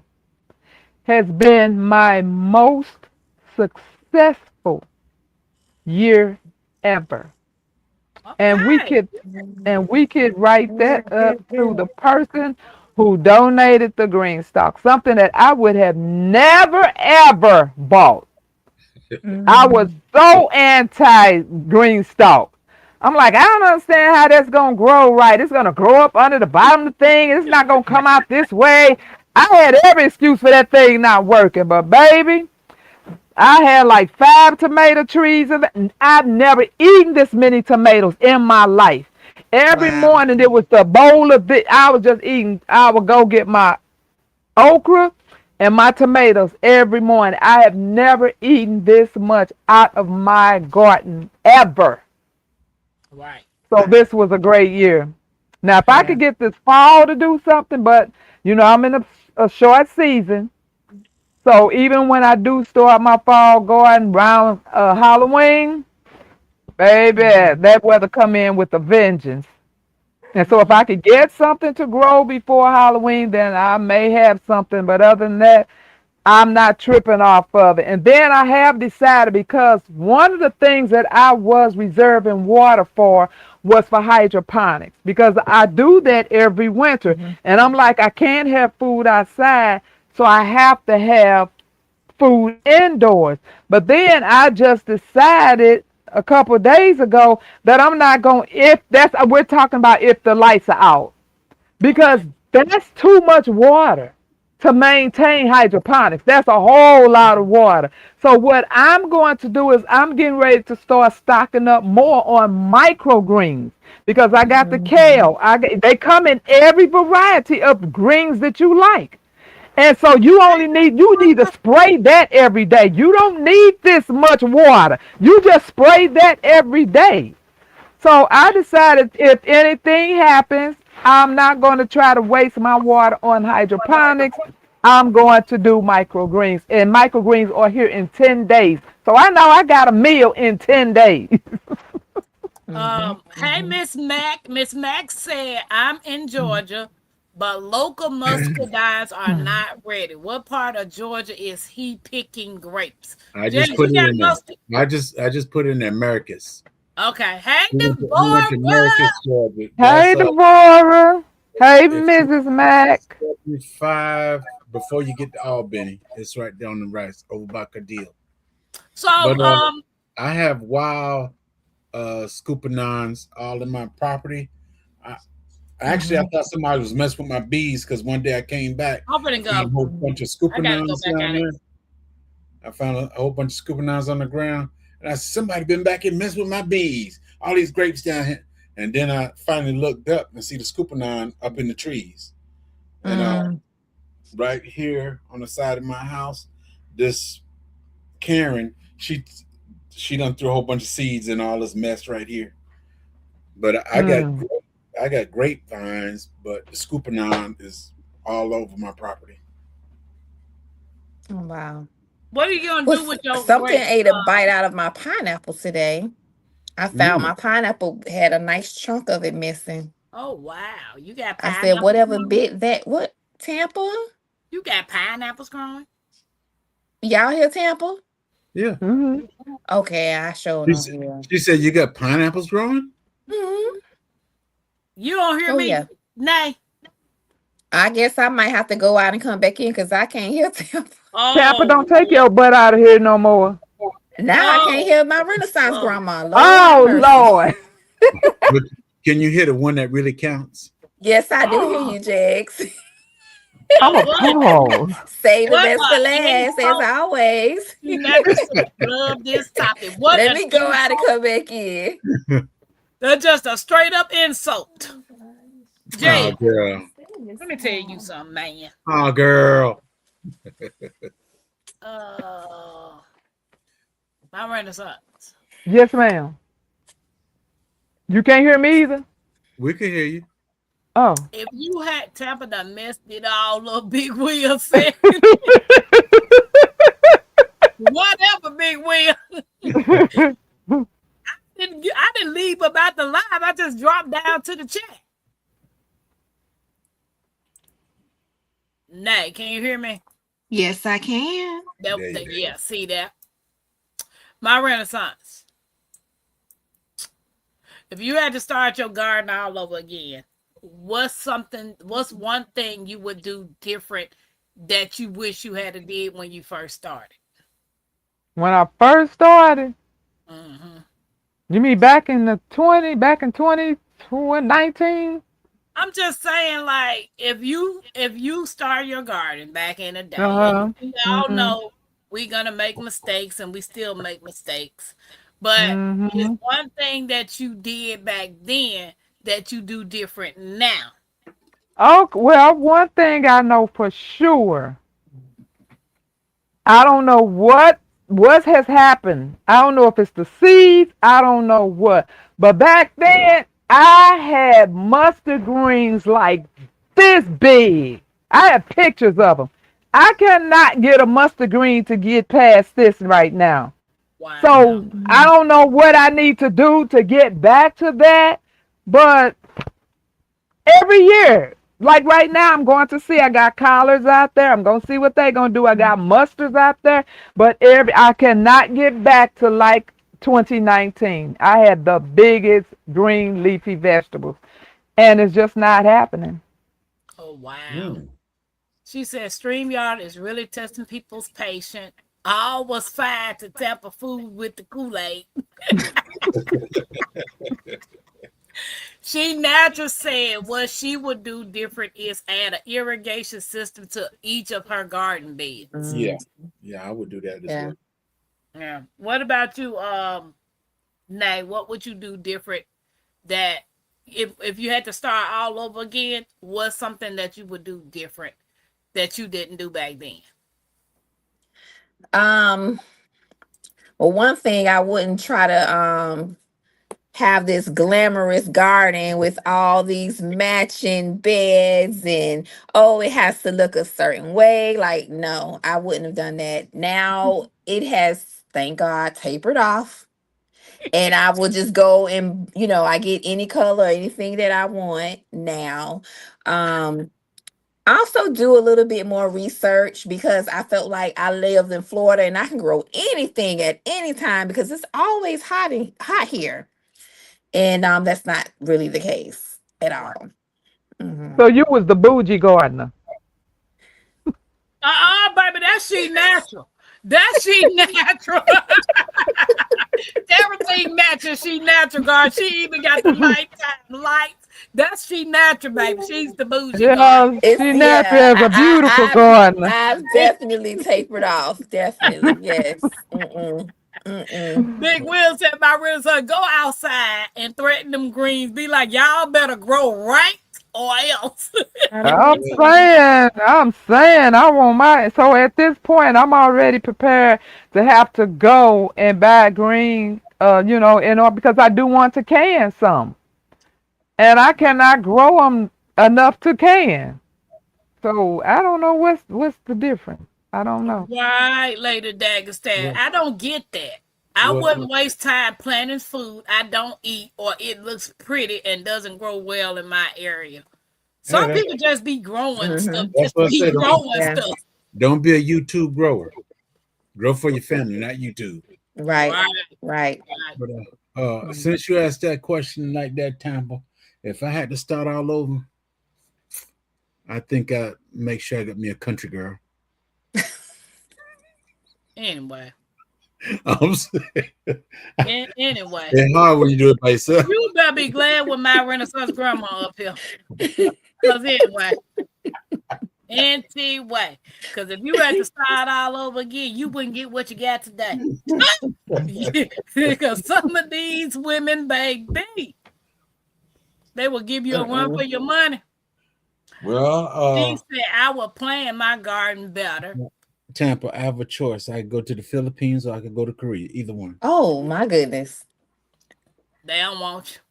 has been my most successful year ever. And we Okay. could and we could write that up to the person who donated the green stock, something that I would have never ever bought. I was Mhm. so anti green stalk. I'm like, I don't understand how that's gonna grow right. It's gonna grow up under the bottom of the thing. It's not gonna come out this way. I had every excuse for that thing not working, but baby, I had like 5 tomato trees, and I've never eaten this many tomatoes in my life. Every Wow. morning there was the bowl of it. I was just eating. I would go get my okra and my tomatoes every morning. I have never eaten this much out of my garden ever. Right. So this was a great year. Now, if I Yeah. could get this fall to do something, but I'm in a short season. So even when I do start my fall garden around Halloween, baby, Mhm. that weather come in with a vengeance. And so if Mm-hmm. I could get something to grow before Halloween, then I may have something. But other than that, I'm not tripping off of it. And then I have decided, because one of the things that I was reserving water for was for hydroponics, because I do that every winter. Mhm. And I'm like, I can't have food outside, so I have to have food indoors. But then I just decided a couple of days ago that I'm not going, if that's, we're talking about if the lights are out, because Okay. that's too much water to maintain hydroponics. That's a whole lot of water. So what I'm going to do is I'm getting ready to start stocking up more on microgreens, because I got the Mhm. kale. They come in every variety of greens that you like. And so you need to spray that every day. You don't need this much water. You just spray that every day. So I Right. decided if anything happens, I'm not going to try to waste my water on hydroponics. I'm going to do microgreens. And microgreens are here in 10 days. So I know I got a meal in 10 days. Mhm. Hey, Mhm. Miss Mac. Miss Mac said I'm in Georgia, but local muscadines are not ready. What part of Georgia is he picking grapes? I just Janice, put you it got in mustard? there. I just put it in there, Americus. Okay. Hey, He went to Americus, Deborah. Georgia. Hey, Deborah. Hey, It's Mrs. Mac. 75 before you get to Albany. It's right down the right over by Cadillo. So, But I have wild scoopinons all in my property. I, actually, I Hmm. thought somebody was messing with my bees because one day I came back, I'm gonna I found go. a whole bunch of I gotta go scoopinons back down at it. there. I found a whole bunch of scoopinons on the ground, and I said, somebody been back here messing with my bees. All these grapes down here. And then I finally looked up and see the scoopinon up in the trees. And Mm, right here on the side of my house, this Karen, she done threw a whole bunch of seeds in all this mess right here. But Mm. I got grapevines, but the scooping is all over my property. oh, wow. What are you gonna Well, do with your something grapes? ate a bite out of my pineapple today. I found Mm. my pineapple had a nice chunk of it missing. Oh wow, you got I said, pineapples whatever growing? bit that, what, Tampa? You got pineapples growing? Y'all hear Tampa? Yeah. Hmm. Okay, I showed She, them s- here. she said you got pineapples growing? Hmm. You don't hear Oh, me? yeah. Nay. I guess I might have to go out and come back in because I can't hear Tampa. Tampa, Oh don't take Lord. your butt out of here no more. Now I can't Oh, hear my Renaissance oh. grandma. Lord have Oh mercy. Lord. But can you hear the one that really counts? Yes, I do hear Oh, you, Jax. I'm a what? pause. Save the What best for last, as insult always. to necklaces? Love this topic. What Let an me go out and insult. come back in. That's just a straight up insult. Oh Jay, girl. let me tell you something, man. Oh girl. Uh, my renaissance. Yes, ma'am. You can't hear me either. We can hear you. Oh. If you had Tampa done messed it all up, Big Will said, whatever, Big Will. I didn't leave about the live. I just dropped down to the chat. Nay, can you hear me? Yes, I can. There you go. Yeah, see that. My renaissance. If you had to start your garden all over again, what's one thing you would do different that you wish you had to did when you first started? When I first started, Hmm. you mean back in the 20, back in 2019? I'm just saying, like, if you start your garden back in the day, and Uh-huh. we all Mm-hmm. know we're gonna make mistakes, and we still make mistakes, but it's Mm-hmm. one thing that you did back then that you do different now. Oh, well, one thing I know for sure, I don't know what has happened. I don't know if it's the seeds. I don't know what. But back then, I had mustard greens like this big. I have pictures of them. I cannot get a mustard green to get past this right now. Wow. So I don't know what I need to do to get back to that. But every year. Like right now, I'm going to see. I got collards out there. I'm going to see what they're going to do. I got mustards out there, but I cannot get back to like 2019. I had the biggest green leafy vegetables, and it's just not happening. Oh wow. Mm. She said StreamYard is really testing people's patience. All was fine to tap a food with the Kool-Aid. She now just said what she would do different is add an irrigation system to each of her garden beds. Yeah. Mm, Yeah, I would do that as yeah. well. Yeah. What about you, Nay? What would you do different that if you had to start all over again, what's something that you would do different that you didn't do back then? Um, well, one thing I wouldn't try to have this glamorous garden with all these matching beds and oh, it has to look a certain way. Like, no, I wouldn't have done that. Now it has, thank God, tapered off. And I will just go and, I get any color, anything that I want now. Um, I also do a little bit more research because I felt like I lived in Florida and I can grow anything at any time because it's always hot here. And that's not really the case at Right. all. Hmm. So you was the bougie gardener. Baby, that's she natural. That's she natural. Everything natural. She natural, God. She even got the nighttime lights. That's she natural, baby. She's the bougie God. Yeah, It's she natural yeah. as a beautiful I've gardener. I've definitely tapered off. Definitely, yes. Mm-mm. Mm-mm. Big Will said, my real son, go outside and threaten them greens. Be like, y'all better grow right or else. I'm saying, I want my. So at this point, I'm already prepared to have to go and buy green, in order because I do want to can some, and I cannot grow them enough to can. So I don't know what's the difference. I don't know. Right, Lady Dagestan. Well, I don't get that. I well, wouldn't waste time planting food I don't eat or it looks pretty and doesn't grow well in my area. hey, Some people just be growing stuff, Mm-hmm. that's just what to I be said. growing Yeah. stuff. Don't be a YouTube grower. Grow for your family, not YouTube. Right. Right, Right. right. But Mm. since you asked that question like that, Tampa, if I had to start all over, I think I'd make sure I got me a country girl. Anyway, I'm saying, anyway, it's hard when you do it by yourself. you better be glad with my Renaissance grandma up here. Because anyway, because if you had to start all over again, you wouldn't get what you got today. Because some of these women, baby, they will give you a run for Mm-mm. your money. She Well, said, I will plan my garden better. Tampa, I have a choice. I could go to the Philippines or I could go to Korea. Either one. Oh my goodness. They don't want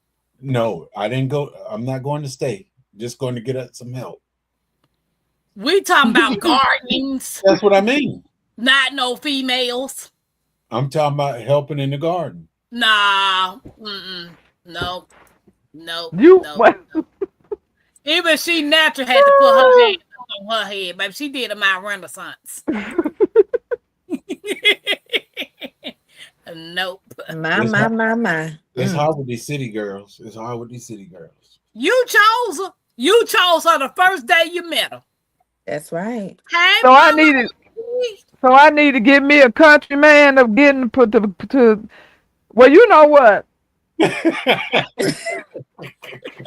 you. No, I didn't go. I'm not going to stay. Just going to get us some help. We talking about gardens, That's what I mean. not no females. I'm talking about helping in the garden. Nah, no, no, You no. what? Even she natural had to put her hand on her head, baby. She did a my Renaissance. Nope. My. It's hard with these city girls. It's hard with these city girls. You chose her. You chose her the first day you met her. That's right. Hey, So I mama. needed. So I need to get me a country man of getting put to. Well, you know what?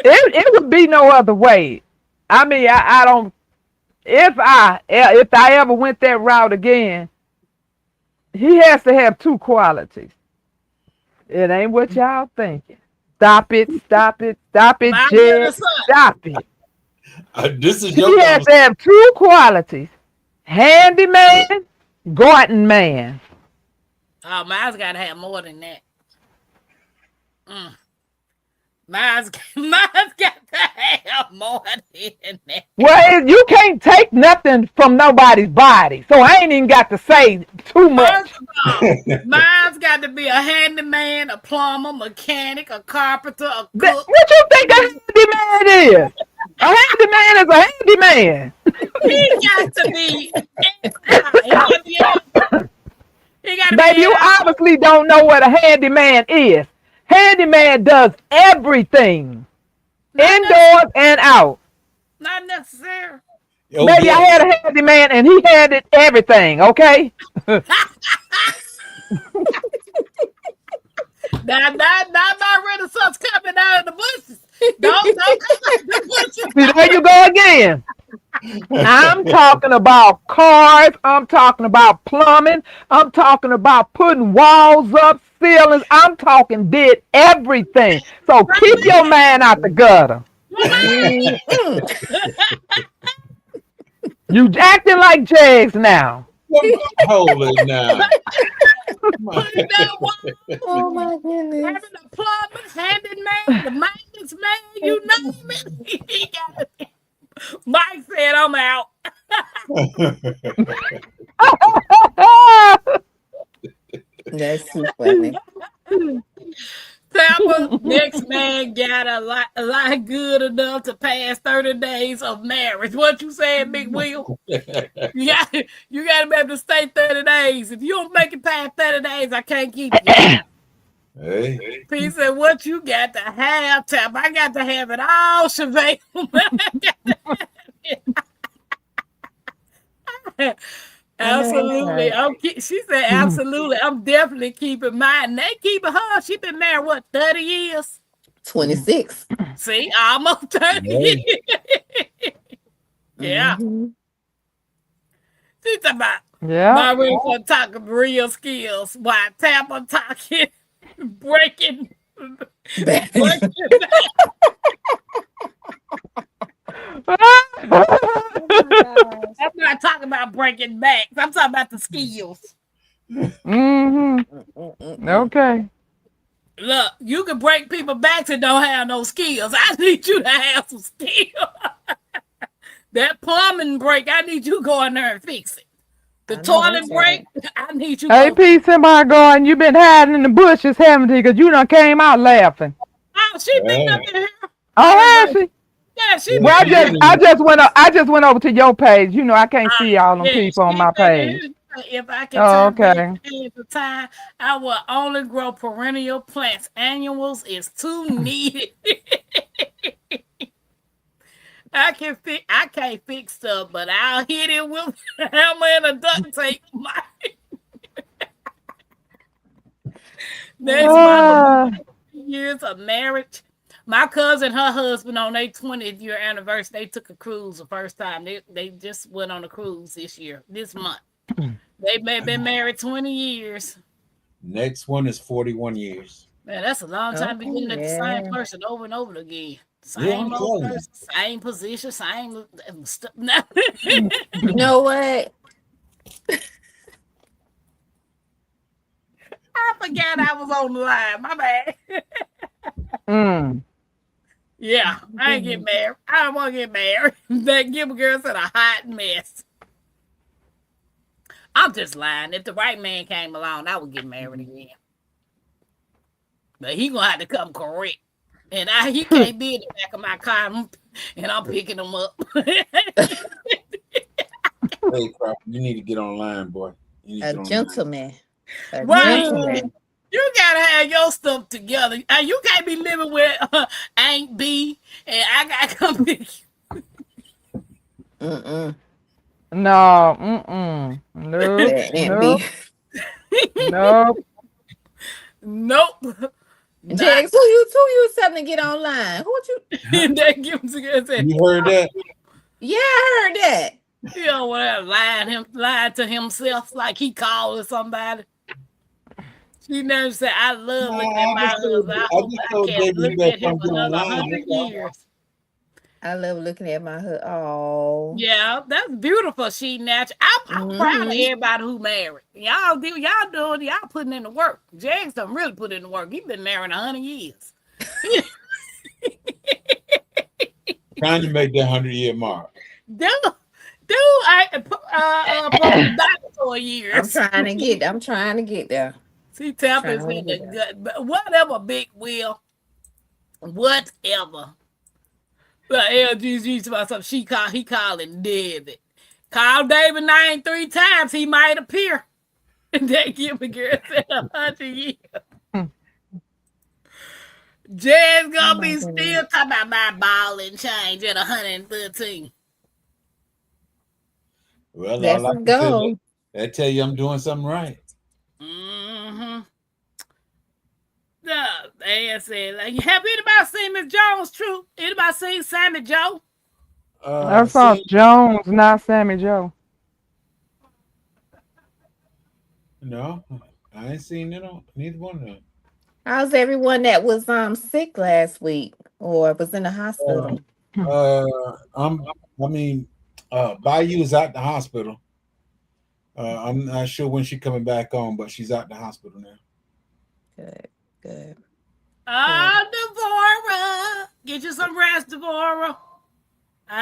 It would be no other way. I mean, I don't. If I ever went that route again, he has to have two qualities. It ain't what y'all thinking. Stop it, My Jed. Renaissance. Stop it. This is He your has to have two qualities. Handyman, garden man. Oh, mine's got to have more than that. Mine's got to have more than that. Well, you can't take nothing from nobody's body, so I ain't even got to say too much. First of all, mine's got to be a handyman, a plumber, mechanic, a carpenter, a cook. What you think a handyman is? A handyman is a handyman. He got to be. He got to be. Baby, you obviously don't know what a handyman is. Handyman does everything, indoors and out. Not necessary. Oh, Baby, yeah. I had a handyman and he handed everything, okay? Not my Renaissance coming out of the bushes. Don't come out of the bushes. See, there you go again. I'm talking about cars. I'm talking about plumbing. I'm talking about putting walls up, ceilings. I'm talking did everything. So keep your man out the gutter. You acting like Jags now. Hold it now. Putting down walls, Oh my goodness. having a plumber, handyman, the maintenance man, you name it. He got it. Mike said, I'm out. That's too funny. Tampa, next man got a lot good enough to pass 30 days of marriage. What you saying, Big Will? You got to be able to stay 30 days. If you don't make it past 30 days, I can't keep you. Hey. He said, what you got to have, Tampa? I got to have it all, Chevelle. I know that's Absolutely. right. She said, absolutely. I'm definitely keeping mine. They keeping her. She been married, what, 30 years? 26. See, almost 30 Yeah. years. Yeah. Mm-hmm. She's talking about Yeah. my real talking real skills while Tampa talking, breaking, breaking. Oh my gosh. I'm not talking about breaking backs. I'm talking about the skills. Mm-hmm. Mm-mm-mm-mm. Okay. Look, you can break people backs and don't have no skills. I need you to have some skills. That plumbing break, I need you to go in there and fix it. The I know toilet that's break, right. I need you to Hey, go fix P, it. somebody going, you been hiding in the bushes, haven't you? Because you done came out laughing. Oh, she been up Yeah. in here. Oh, Yeah, has she? yeah, she Yeah, Well, been she in here. been I just went over to your page. You know, I can't see all them Yeah, people on she my been in page. here. If I can Oh, turn back okay. the time, I will only grow perennial plants. Annuals is too needed. I can't fix stuff, but I'll hit it with a hammer and a duct tape. Next month will be Uh, years of marriage. My cousin, her husband, on their 20th year anniversary, they took a cruise the first time. They just went on a cruise this month. They've been married 20 years. next one is 41 years. Man, that's a long time to be Okay, looking at the same yeah. person over and over again. Yeah, I'm Same old telling you. person, same position, same stuff. You know what? I forgot I was on the line. My bad. mm. Yeah, I ain't get married. I don't want to get married. That Gilbert girl said a hot mess. I'm just lying. If the right man came along, I would get married again. But he gonna have to come correct. And he can't be in the back of my car and I'm picking him up. Hey, Crawford, you need to get online, boy. You need to A get online. gentleman. A Right. gentleman. You gotta have your stuff together. You can't be living with Aunt B and I gotta come pick you. Mm-mm. No, mm-mm. Nope, That Aunt B. nope, nope. Nope. Not. Jax, who you was telling to get online? Who would you? That gives and said, You heard that? Yeah, I heard that. you know what? Lied to himself like he called somebody. She never said, I love No, looking at my husband. I I hope just I told can David you look better at him come get another online. 100 That's all. years. I love looking at my hood. Oh. Yeah, that's beautiful. She natural. I'm proud of Mm-hmm. everybody who married. Y'all putting in the work. Jags done really put in the work. He been married 100 years. Trying to make that 100-year mark. Dude, I broke the dinosaur I'm years. trying to get there. See, Tampa's Trying to in the get there. gut. But whatever, Big Will. Whatever. The LGG to myself, he calling David. Call David name 3 times, he might appear. And they give a girl said 100 years. Jed's Oh gonna my be goodness. still talking about my ball and change at 113. Well, That's all I his can say goal. that tell you I'm doing something right. Mm-hmm. They said, like, have anybody seen Miss Jones? True. Anybody seen Sammy Joe? I saw See, Jones, not Sammy Joe. no, I ain't seen it on neither one of them. How's everyone that was sick last week or was in the Uh, hospital? I mean, Bayou is at the hospital. I'm not sure when she's coming back on, but she's at the hospital now. Good, good. Devorah. Get you some rest, Devorah.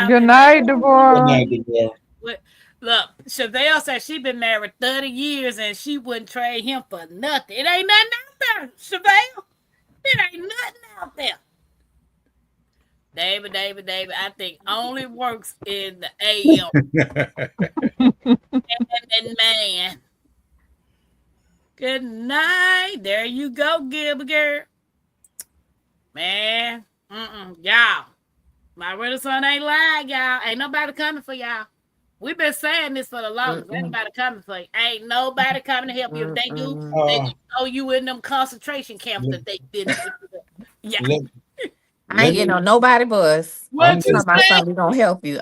Good night, Good Devorah. night, Deborah. Look, Chevelle said she been married 30 years and she wouldn't trade him for nothing. It ain't nothing out there, Chevelle. It ain't nothing out there. David, I think only works in the AM. And man. Good night. There you go, Gilbert girl. Man. Y'all. My real son ain't lying, y'all. Ain't nobody coming for y'all. We've been saying this for the longest. Mm-mm. Anybody coming for you? Ain't nobody coming to help you. If they do, Mm-mm. they Uh, gonna throw you in them concentration camps let, that they didn't. Yeah. let, I ain't let getting me. on nobody bus. I'm What you Talking just. about say? something gonna help you.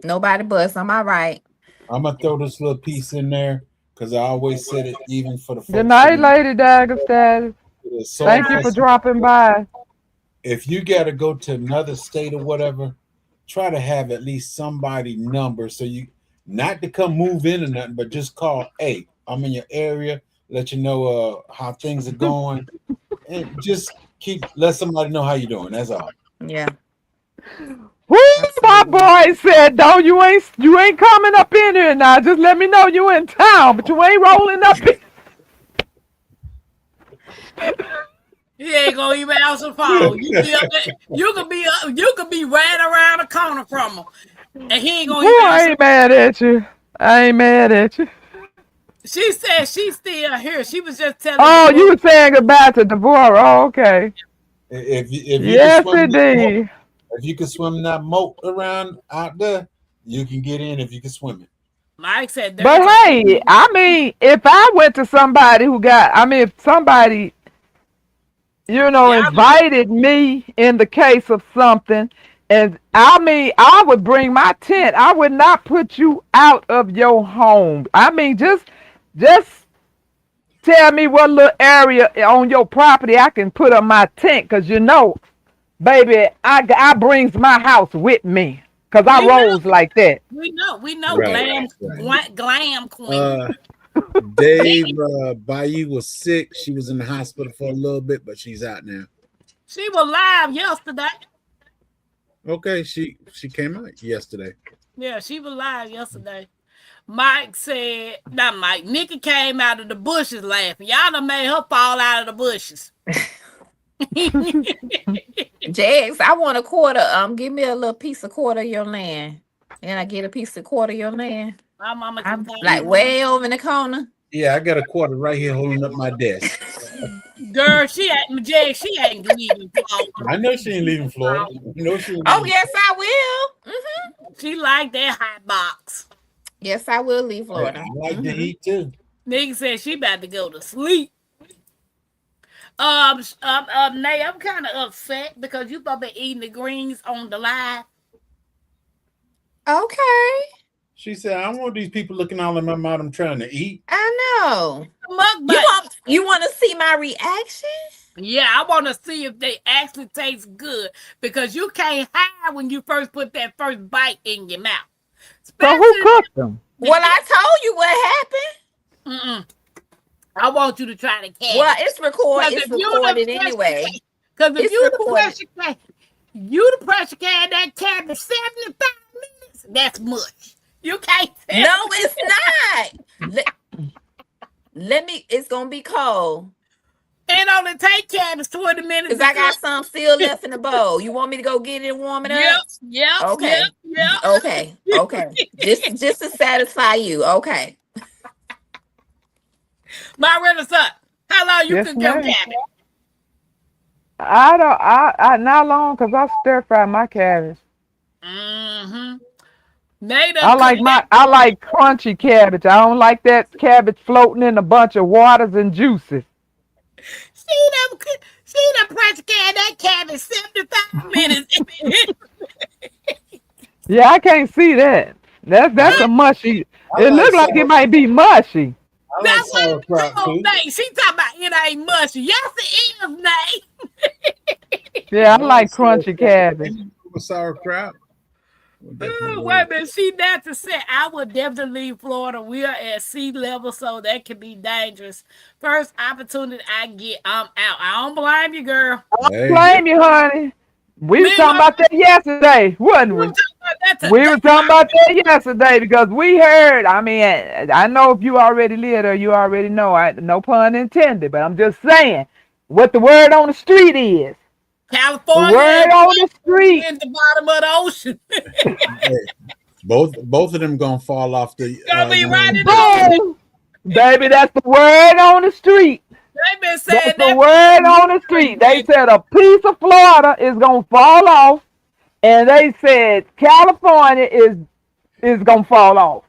Nobody bus. Am I right? I'm gonna throw this little piece in there because I always said it, even for the Good folks night, Lady Dagger Status. that are Good sold Thank you for night. this. dropping by. If you got to go to another state or whatever, try to have at least somebody number so you not to come move in or nothing, but just call. Hey, I'm in your area. Let you know how things are going, and just keep let somebody know how you're doing. That's all. Yeah, Woo, my absolutely. boy said, "Don't you ain't coming up in here now. Just let me know you in town, but you ain't rolling up in." He ain't gonna even answer the phone. You be up there. You could be up. You could be right around the corner from him, and he ain't gonna Woo, even I answer. ain't mad at you. I ain't mad at you. She said she's still here. She was just telling the Oh, you boy. were saying goodbye to Devorah. Oh, okay. If you can Yes, swim that moat, indeed. if you can swim that moat around out there, you can get in if you can swim it. Mike said But there's a. hey, I mean, if I went to somebody if somebody, Yeah, invited me in the case of something, and I mean, I would bring my tent. I would not put you out of your home. I mean, just tell me what little area on your property I can put up my tent, cause baby, I brings my house with me, cause I we know. rolls like that. We know. Right, Glam, right. glam queen. Uh, Dave Bayou was sick. She was in the hospital for a little bit, but she's out now. She was live yesterday. Okay, she came out yesterday. Yeah, she was live yesterday. Mike said, not Mike, Nikki came out of the bushes laughing. Y'all done made her fall out of the bushes. Jax, I want a quarter. Give me a little piece of quarter of your land. And I get a piece of quarter of your land. My mama can I'm call like you one. way over in the corner. Yeah, I got a quarter right here holding up my desk. Girl, she ain't Jay, she ain't leaving Florida. I know she ain't leaving Florida. I know she ain't Oh leaving. yes, I will. She like that hot box. Yes, I will leave Hey, Florida. I like to eat too. Nigga said she about to go to sleep. Nay, I'm kind of upset because you probably eating the greens on the live. Okay, She said, I don't want these people looking all in my mouth. I'm trying to eat. I know. Mukbang. You want to see my reaction? Yeah, I want to see if they actually taste good because you can't hide when you first put that first bite in your mouth. So who Especially cooked them? the Well, I told you what happened. I want you to try the Well, cabbage. it's record. Because It's if you the recorded pressure anyway. can, because if It's you the recorded. pressure can, you the pressure can that cabbage 75 minutes. That's much. You can't tell. No, it's not. Let me. It's gonna be cold. It only take cabbage 20 minutes Cause to I got cook. some still left in the bowl. You want me to go get it and warm it Yep, up? yep, yep, Okay. yep. Okay. Okay. Just to satisfy you. Okay. My real son, how long you Yes, cook your ma'am. cabbage? I don't. I not long, cause I stir fry my cabbage. Mm-hmm. They done cooked that. I like crunchy cabbage. I don't like that cabbage floating in a bunch of waters and juices. She done pressure can that cabbage 75 minutes. Yeah, I can't see that. I That's like a mushy. I It like looked like it might be mushy. That's what sauerkraut I told too. Nate. She talking about it ain't mushy. Yes, it is, Nate. Yeah, I I like like crunchy sauerkraut. cabbage. Anything with sauerkraut. Well, Oh, definitely wait like a minute. She not to say I would definitely leave Florida. We are at sea level, so that can be dangerous. First opportunity I get, I'm out. I don't blame you, girl. Hey, Blame you, honey. We Me was and talking my about that yesterday, wasn't we were we? talking about that We today. was talking about that yesterday because we heard. I mean, I know if you already live there, you already know. No pun intended, but I'm just saying what the word on the street is. The California word and on the street. in the bottom of the ocean. hey, both of them gonna fall off the Gonna be right in the ocean. Boom, baby. That's the word on the street. They've been That's saying the that word for on the street. They said a piece of Florida is gonna fall off, and they said California is is gonna fall off.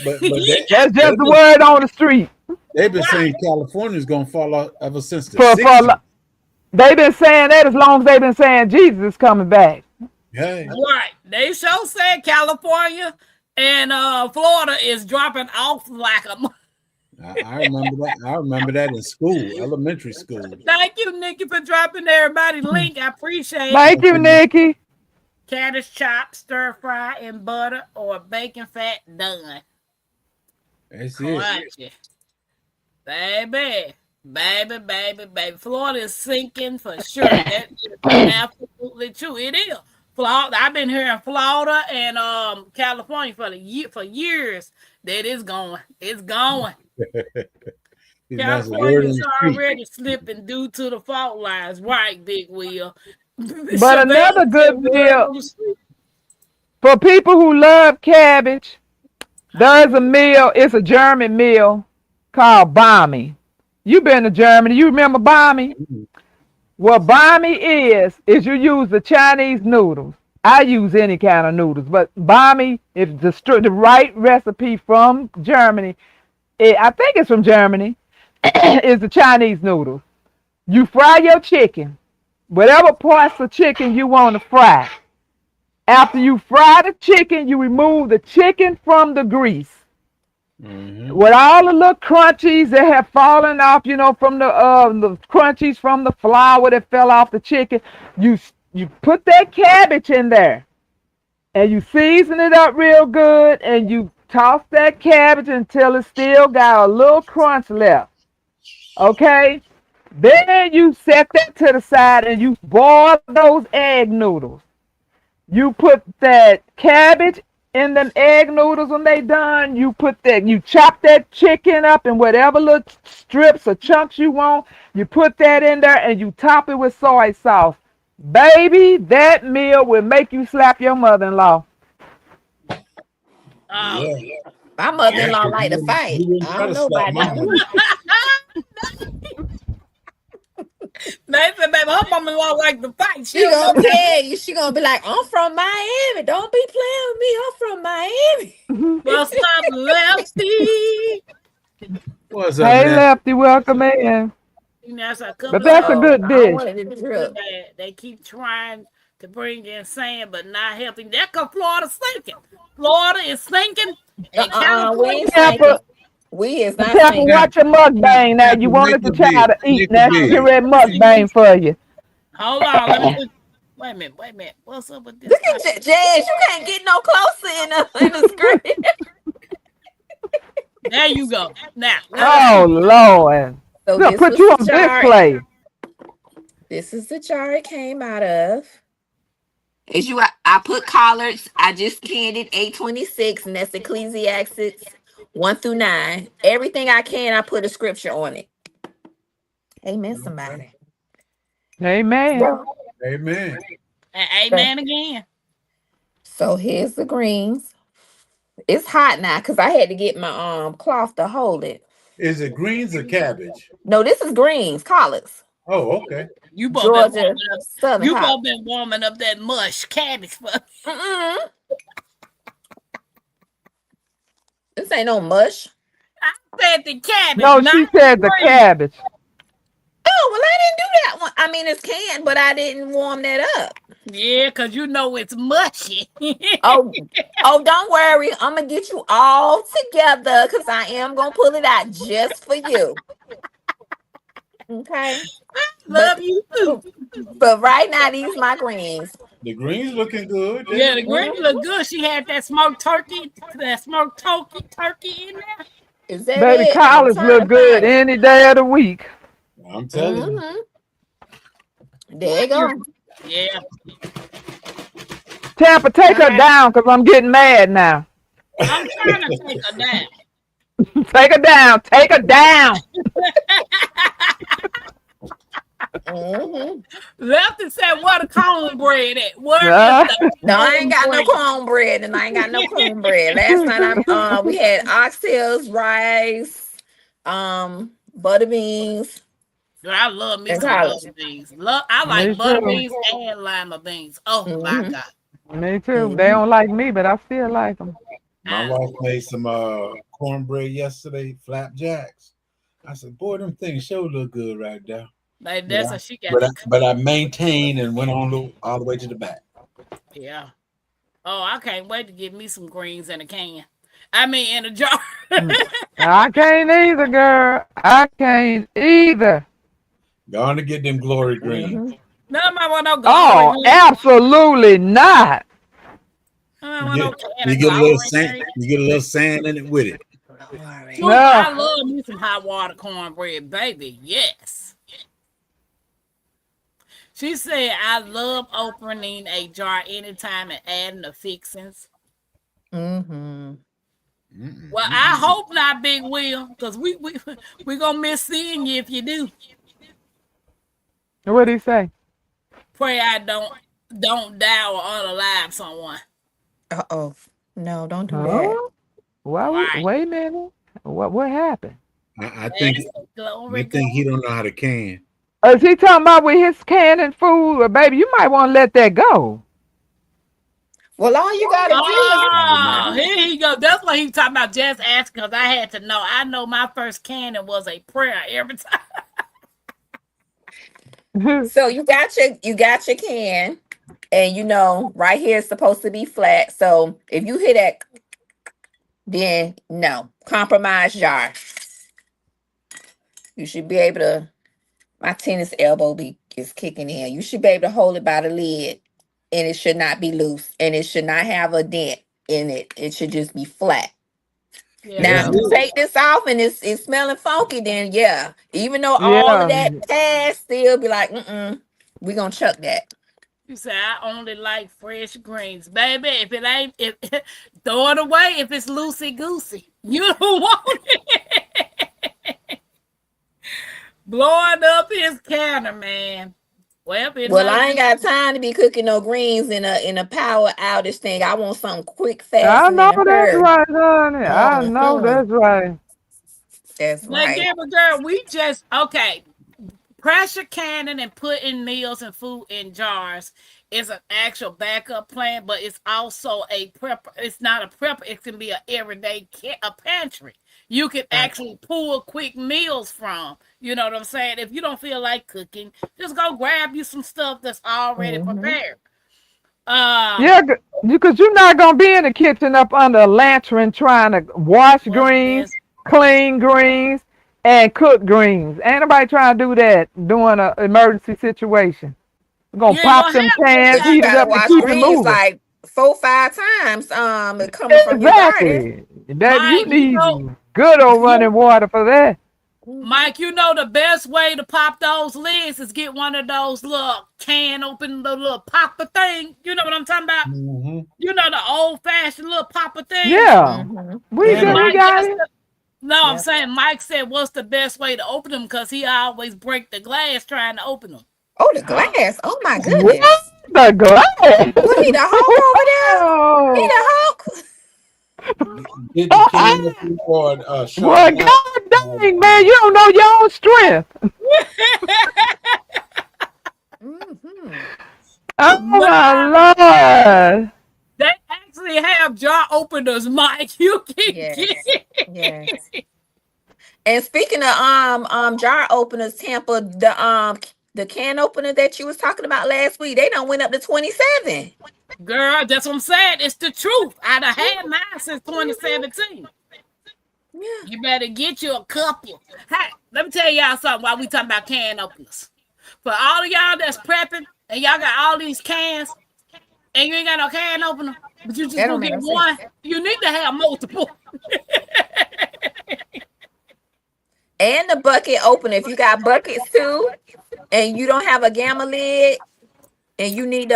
But That's just the word on the street. they've been saying California's gonna fall off ever since the For 60s. they've been saying that as long as they've been saying Jesus is coming back. Hey. Right. They sure said California and Florida is dropping off like a. I remember that. I remember that in school, elementary school. Thank you, Nikki, for dropping everybody link. I appreciate it. Thank you, Nikki. Cabbage chopped, stir fry in butter, or bacon fat done. That's Watch it. it. Baby. Florida is sinking for sure. That is absolutely true. It is. Florida. I've been here in Florida and California for years. That is going. It's going. California's already slipping due to the fault lines. Right, Big Wheel. But another good meal for people who love cabbage, there's a meal, it's a German meal called bami. You've been to Germany, you remember bami? What bami is you use the Chinese noodles. I use any kind of noodles, but bami is the right recipe from Germany. I think it's from Germany. Is the Chinese noodles. You fry your chicken, whatever parts of chicken you want to fry. After you fry the chicken, you remove the chicken from the grease. With all the little crunchies that have fallen off, from the crunchies from the flour that fell off the chicken, you put that cabbage in there, and you season it up real good, and you toss that cabbage until it still got a little crunch left. Okay? Then you set that to the side and you boil those egg noodles. You put that cabbage in them egg noodles when they done. You chop that chicken up in whatever little strips or chunks you want. You put that in there and you top it with soy sauce. Baby, that meal will make you slap your mother-in-law. My mother-in-law like to fight. I don't know about that one. They said, baby, her mama-in-law like to fight. She gonna tell you. She gonna be like, I'm from Miami. Don't be playing with me. I'm from Miami. What's up, Lefty? What's up, Hey, man? Lefty, welcome in. But that's a good dish. They keep trying to bring in sand, but not helping. That's because Florida's sinking. Florida is sinking. We is not sinking. Watch your mukbang now. You wanted the child to eat. Now get ready mukbang for you. Hold on. Let me wait a minute. What's up with this? Look at Jazz. You can't get no closer in the screen. There you go. Now. Oh, Lord. So we'll put you on display. This is the jar it came out of. I put collards. I just canned it 826, and that's Ecclesiastes 1-9. Everything I can, I put a scripture on it. Amen, somebody. Amen. Amen. Amen again. So here's the greens. It's hot now because I had to get my cloth to hold it. Is it greens or cabbage? No, this is greens, collards. Oh, okay. You both Georgia, Southern. You both been warming up that mush cabbage for. This ain't no mush. I said the cabbage. No, she said the cabbage. Oh, well, I didn't do that one. I mean, it's canned, but I didn't warm that up. Yeah, because you know it's mushy. oh, don't worry. I'm going to get you all together because I am going to pull it out just for you. Okay? Love you too. But right now, these my greens. The greens looking good. Yeah, the greens look good. She had that smoked turkey in there. Is that Baby, it? collards look good any day of the week. I'm telling you. There you go. Yeah. Tampa, take her down because I'm getting mad now. I'm trying to take her down. Take her down. Take her down. Lefty said, "What a cornbread at? No, I ain't got no cornbread, and I ain't got no cornbread. Last night, we had oxtails, rice, butter beans. Girl, I love me some butter beans. I like butter beans and lima beans. Oh my God. Me too. They don't like me, but I still like them. My I wife made some cornbread yesterday, flapjacks. I said, "Boy, them things sure look good right there." like But that's I, what she got to cook. but I maintained and went on all the way to the back. Yeah. Oh, I can't wait to get me some greens in a can. I mean, in a jar. Mm. I can't either, girl. I can't either. Going to get them glory Mm-hmm. greens. Nobody want no glory Oh, green. absolutely not. I don't You want no get can you of get a little glory sand. green. You get a little sand in it with it. Glory. True, No. I love me some hot water cornbread, baby. Yes. She said, I love opening a jar anytime and adding the fixings. Mm-hmm. Mm-mm, Well, I mm-mm. hope not, Big Will, because we gonna miss seeing you if you do. What did he say? Pray I don't die or unalive someone. Uh-oh. No, don't do that. Huh? Why? Right. Wait a minute. What happened? I think That's the I glory think he go. don't know how to can. Is he talking about with his canning food? Or baby, you might want to let that go. Well, all you gotta do is Oh my! Oh, here he go. That's what he talking about. Just asking because I had to know. I know my first cannon was a prayer every time. so you got your can, and right here is supposed to be flat. So if you hit that, then no compromise jar. You should be able to. My tennis elbow is kicking in. You should be able to hold it by the lid, and it should not be loose, and it should not have a dent in it. It should just be flat. Yeah, Now, That's if that's you it. true. take this off and it's smelling funky, then yeah, even though all of Yeah. that passed, still be like, we gonna chuck that. You say I only like fresh greens, baby. If it ain't, if throw it away. If it's loosey goosey, you don't want it. Blowing up his counter, man. Well, it Well, may I ain't be. got time to be cooking no greens in a power outage thing. I want something quick, fast, I and know in a that's hurry. right, honey. I know Hmm. that's right. That's But right. Gabby girl, we just okay. Pressure canning and putting meals and food in jars is an actual backup plan, but it's also a prep. It's not a prep. It can be a everyday a pantry. You can Right. actually pull quick meals from. You know what I'm saying? If you don't feel like cooking, just go grab you some stuff that's already Hmm. prepared. Um, Yeah, because you're not gonna be in the kitchen up under a lantern trying to wash what's greens, best? clean greens, and cook greens. Ain't nobody trying to do that during an emergency situation. We're gonna You ain't pop gonna them have no cans, Cause you heat it time. gotta up, and wash keep it greens moving. like 4, 5 times. Coming from your garden. Exactly. Baby, you Mike, need good old you running water for that. Hmm. Mike, you know the best way to pop those lids is get one of those little can open the little popper thing. You know what I'm talking about? Mm-hmm. You know the old fashioned little popper things. Yeah, Hmm. we And Yeah. got we Mike got has it. to. No, I'm Yeah. saying Mike said, "What's the best way to open them?" Because he always break the glass trying to open them. Oh, the glass. Oh my What goodness. the What he the glass? Hulk over there? He Oh, the Hulk. Get the can up before it well, sharpen up. God dang, man, you don't know your own strength. Hmm. Oh my Nah, Lord. they actually have jar openers, Mike. You can get Yes. Yes. it. And speaking of jar openers, Tampa, the can opener that you was talking about last week, they done went up to 27. Girl, that's what I'm saying. It's the truth. I done had mine since 2017. Yeah. You better get you a couple. Hey, let me tell y'all something while we talking about can openers. For all of y'all that's prepping and y'all got all these cans and you ain't got no can opener, but you just That don't gonna make get no sense. one, you need to have multiple. And the bucket opener. If you got buckets too, and you don't have a gamma lid, and you need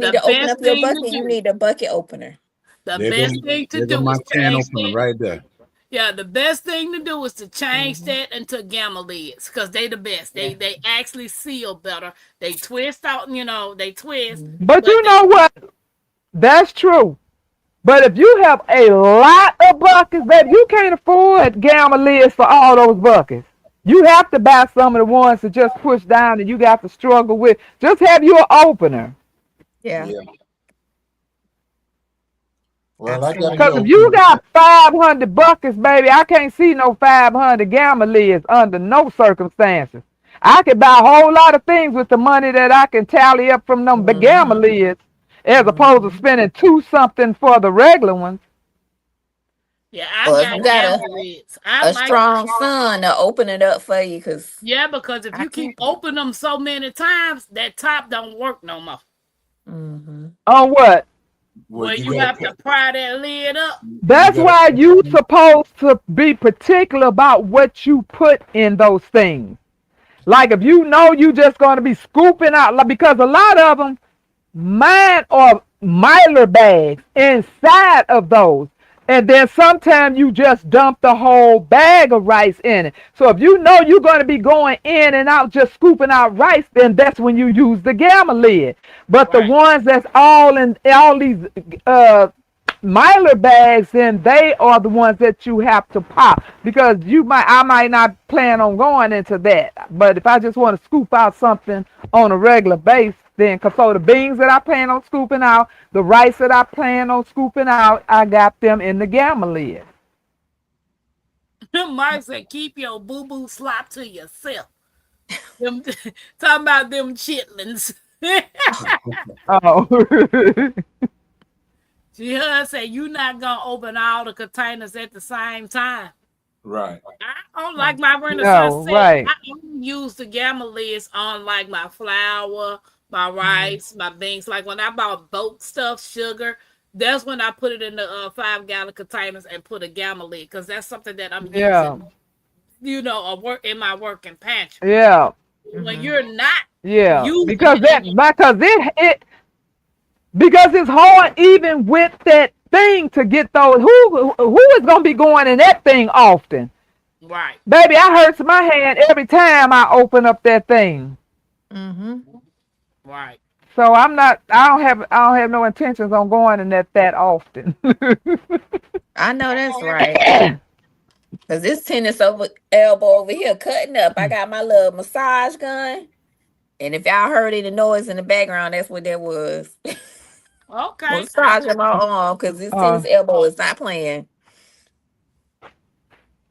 The to open best up your thing to bucket, you do, need a bucket opener. the There go best thing to there go do my is can change opener that. right there. Yeah, the best thing to do is to change Hmm. that into gamma lids because they the best. Yeah. They actually seal better. They twist out, they twist, Hmm. But but you they know what? That's true. But if you have a lot of buckets, baby, you can't afford gamma lids for all those buckets. You have to buy some of the ones that just push down and you got to struggle with. Just have you an opener. Yeah. Yeah. Well, I gotta Because if Absolutely. you go. got 500 buckets, baby, I can't see no 500 gamma lids under no circumstances. I could buy a whole lot of things with the money that I can tally up from them big gamma Mm-hmm. lids as opposed to Mm-hmm. spending two something for the regular ones. Yeah, I Well, if you got got gamma lids. I a like, strong son to open it up for you, cause yeah, because if I you keep can't. opening them so many times, that top don't work no more. Mm-hmm. On what? Well, Where you you gotta have to pry that lid up. you That's gotta why you supposed to be particular about what you put in those things. Like if you know you just going to be scooping out, like, because a lot of them, mine are miler bags inside of those. And then sometimes you just dump the whole bag of rice in it. So if you know you're going to be going in and out just scooping out rice, then that's when you use the gamma lid. But the Right. ones that's all in all these uh Mylar bags, then they are the ones that you have to pop because I might not plan on going into that. But if I just want to scoop out something on a regular base, then cause so the beans that I plan on scooping out, the rice that I plan on scooping out, I got them in the gamma lid. Mike said, keep your boo boo slop to yourself. Them talking about them chitlins. Oh, She heard say you not gonna open all the containers at the same time. right. I don't like my Renaissance no, set. right. I only use the gamma lids on like my flour, my Mm-hmm. rice, my beans. Like when I bought boat stuff, sugar, that's when I put it in the 5 gallon containers and put a gamma lid because that's something that I'm Yeah, using, a work in my working pantry. yeah, When Mm-hmm. you're not yeah. using Because it in that your because it because it's hard even with that thing to get those. Who is gonna be going in that thing often? right, Baby, I hurts my hand every time I open up that thing. Mm-hmm. right. So I don't have no intentions on going in that often. I know that's right. Cause this tennis over elbow over here cutting up. I got my little massage gun, and if y'all heard any noise in the background, that's what that was. Okay. Massaging my arm, cause this uh, tennis elbow is not playing.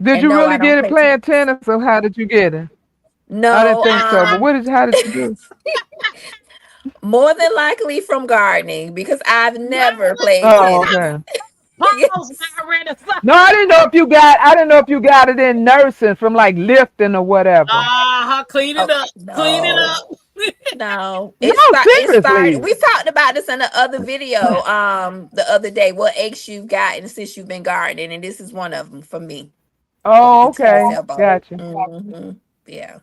did And you no, I really don't get it play playing tennis. tennis, or how did you get it? I didn't No, think so. But how did you do? more than likely from gardening because I've never played Oh, tennis. okay. Pause, Yes. my Renaissance. No, I didn't know if you got it in nursing from like lifting or whatever. Clean it Oh up. Clean it no. up. No. No, It started. seriously. We talked about this in the other video the other day. What aches you've gotten since you've been gardening, and this is one of them for me. Oh, The tennis okay. elbow. Gotcha. Hmm. Yeah.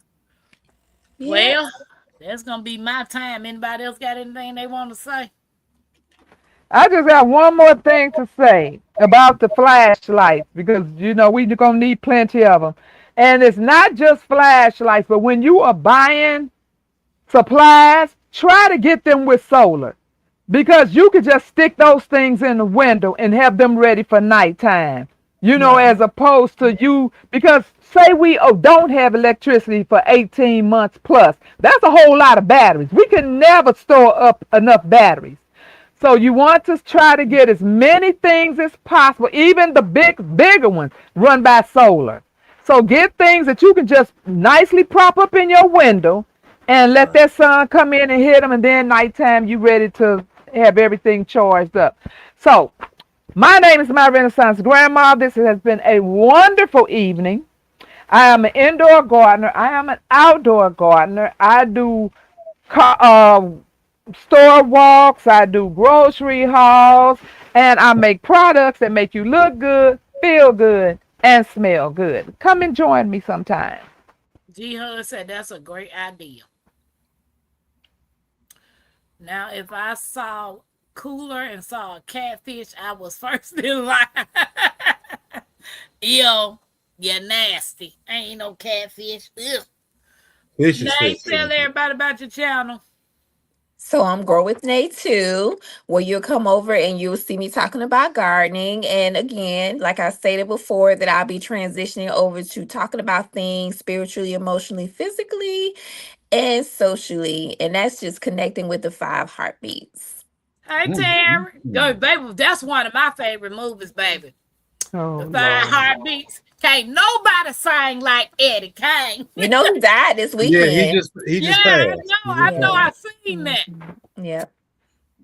Yeah. Well, that's gonna be my time. Anybody else got anything they want to say? I just got one more thing to say about the flashlights because we gonna need plenty of them, and it's not just flashlights, but when you are buying supplies, try to get them with solar because you could just stick those things in the window and have them ready for nighttime. Yeah. As opposed to you, because say we don't have electricity for 18 months plus, that's a whole lot of batteries. We can never store up enough batteries. So you want to try to get as many things as possible, even the bigger ones, run by solar. So get things that you can just nicely prop up in your window and let that sun come in and hit them, and then nighttime you ready to have everything charged up. So my name is My Renaissance Grandma. This has been a wonderful evening. I am an indoor gardener. I am an outdoor gardener. I do store walks. I do grocery hauls, and I make products that make you look good, feel good, and smell good. Come and join me sometime. G Hud said that's a great idea. Now, if I saw cooler and saw a catfish, I was first in line. Yo, you nasty. Ain't no catfish. Ugh. Fish is Nay, fish. tell everybody about your channel. So I'm Grow with Nate too, where you'll come over and you'll see me talking about gardening. And again, like I stated before, that I'll be transitioning over to talking about things spiritually, emotionally, physically, and socially. And that's just connecting with the five heartbeats. Hey, Terry. Yo, baby, that's one of my favorite movies, baby. Oh, The Five Lord. Heartbeats. Can't nobody sing like Eddie Kane. You know he died this Yeah, weekend. he just Yeah, passed. I know. I seen that. Yep.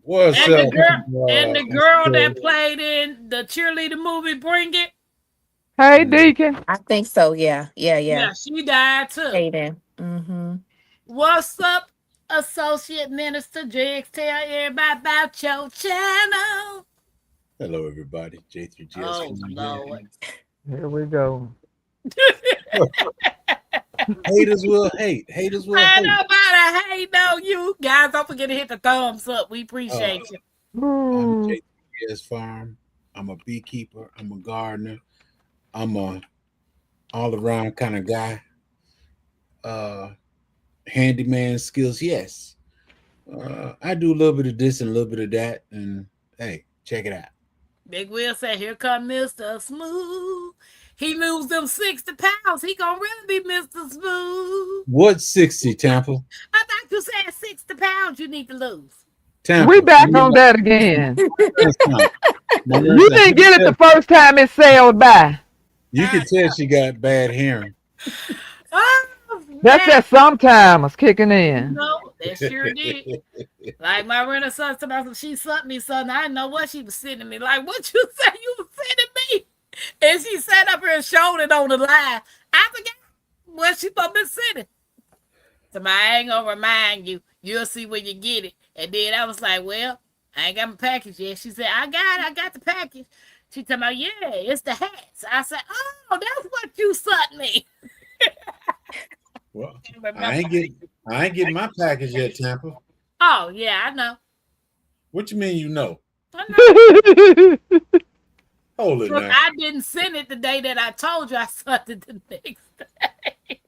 What's And up? the girl that played in the cheerleader movie, Bring It. Hey, Deacon. I think so. Yeah. Yeah, she died too. Hayden. Mm-hmm. What's up, Associate Minister Jiggs? Tell everybody about your channel. Hello, everybody. J3GS. Oh, Lord. Here we go. Haters will hate. Haters will Ain't hate. nobody hate on you. Guys, don't forget to hit the thumbs up. We appreciate you. I'm J3GS Farm. I'm a beekeeper. I'm a gardener. I'm a all-around kind of guy. Handyman skills, yes. I do a little bit of this and a little bit of that. And hey, check it out. Big Will said, here come Mr. Smooth. He lose them 60 pounds. He gonna really be Mr. Smooth. What 60, Tampa? I thought you said 60 pounds you need to lose. Tampa. We back on that again. You You didn't get it the first time it sailed by. You can tell she got bad hearing. Oh, That's that sometimes kicking in. no, that sure did. Like my renaissance about she sent me something. I didn't know what she was sending me. Like, what you say you was sending me? And she sat up here and showed it on the live. I forgot what she supposed to be sending. So I ain't gonna remind you. You'll see when you get it. And then I was like, well, I ain't got my package yet. She said, I got the package. She told me, yeah, it's the hats. I said, oh, that's what you sent me. Well, I ain't getting my package yet, Tampa. Oh, yeah, I know. What you mean you know? I know. Hold it Look, now. I didn't send it the day that I told you I sent it the next day.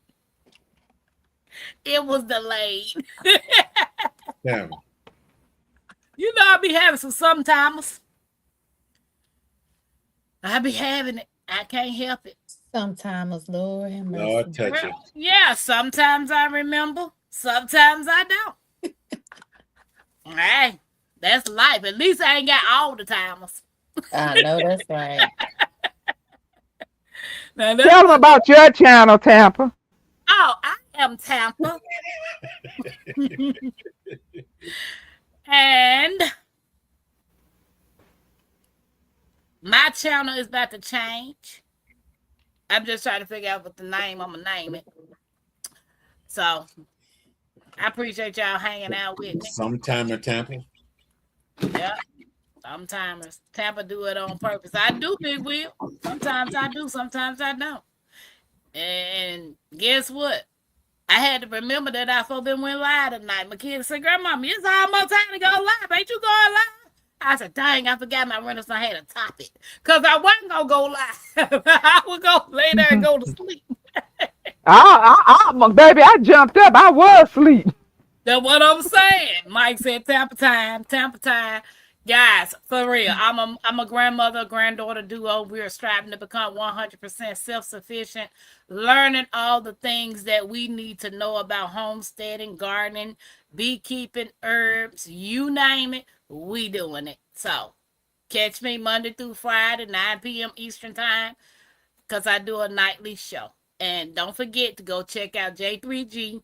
It was delayed. Tampa. You know, I be having some sometimes. I be having it. I can't help it. Sometimes, Lord have mercy. Lord touch it. Yeah, sometimes I remember. Sometimes I don't. Hey, that's life. At least I ain't got all the timers. I know that's right. Now, Tell them about your channel, Tampa. oh, I am Tampa. And my channel is about to change. I'm just trying to figure out what the name I'm gonna name it. So I appreciate y'all hanging out with me. Sometime in Tampa. Yeah. Sometimes Tampa do it on purpose. I do, Big Will. Sometimes I do, sometimes I don't. And guess what? I had to remember that I supposed to went live tonight. My kids said, Grandmama, it's almost time to go live. Ain't you going live? I said, dang, I forgot my renaissance had a topic. Because I wasn't going to go live. I would go lay there and go to sleep. Baby, I jumped up. I was asleep. That's what I'm saying. Mike said, Tampa time. Guys, for real, I'm a grandmother, granddaughter duo. We are striving to become 100% self-sufficient, learning all the things that we need to know about homesteading, gardening, beekeeping, herbs, you name it, we doing it. So catch me Monday through Friday, 9 p.m. Eastern time, because I do a nightly show. And don't forget to go check out J3G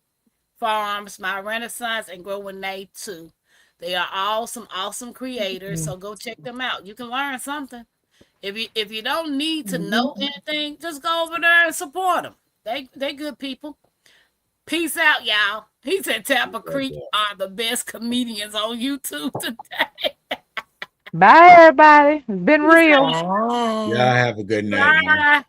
Farms, My Renaissance, and Growing They too. They are all some awesome creators, so go check them out. You can learn something. If you don't need to know anything, just go over there and support them. They good people. Peace out, y'all. He said Tampa Creek are the best comedians on YouTube today. Bye, everybody. It's been real. Y'all have a good night. Man. Bye.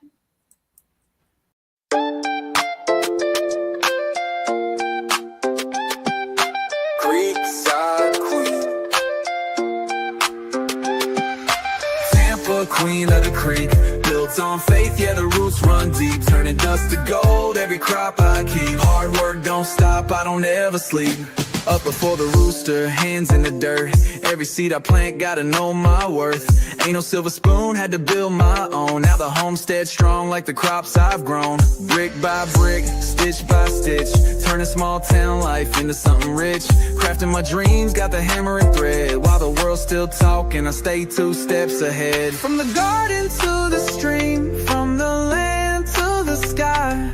Queen of the creek, built on faith, yeah, the roots run deep, turning dust to gold, every crop I keep, hard work don't stop, I don't ever sleep. Up before the rooster, hands in the dirt. Every seed I plant, gotta know my worth. Ain't no silver spoon, had to build my own. Now the homestead strong like the crops I've grown. Brick by brick, stitch by stitch, turning small town life into something rich. Crafting my dreams, got the hammer and thread. While the world's still talking, I stay 2 steps ahead. From the garden to the stream, from the land to the sky.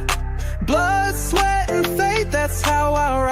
Blood, sweat, and faith, that's how I ride.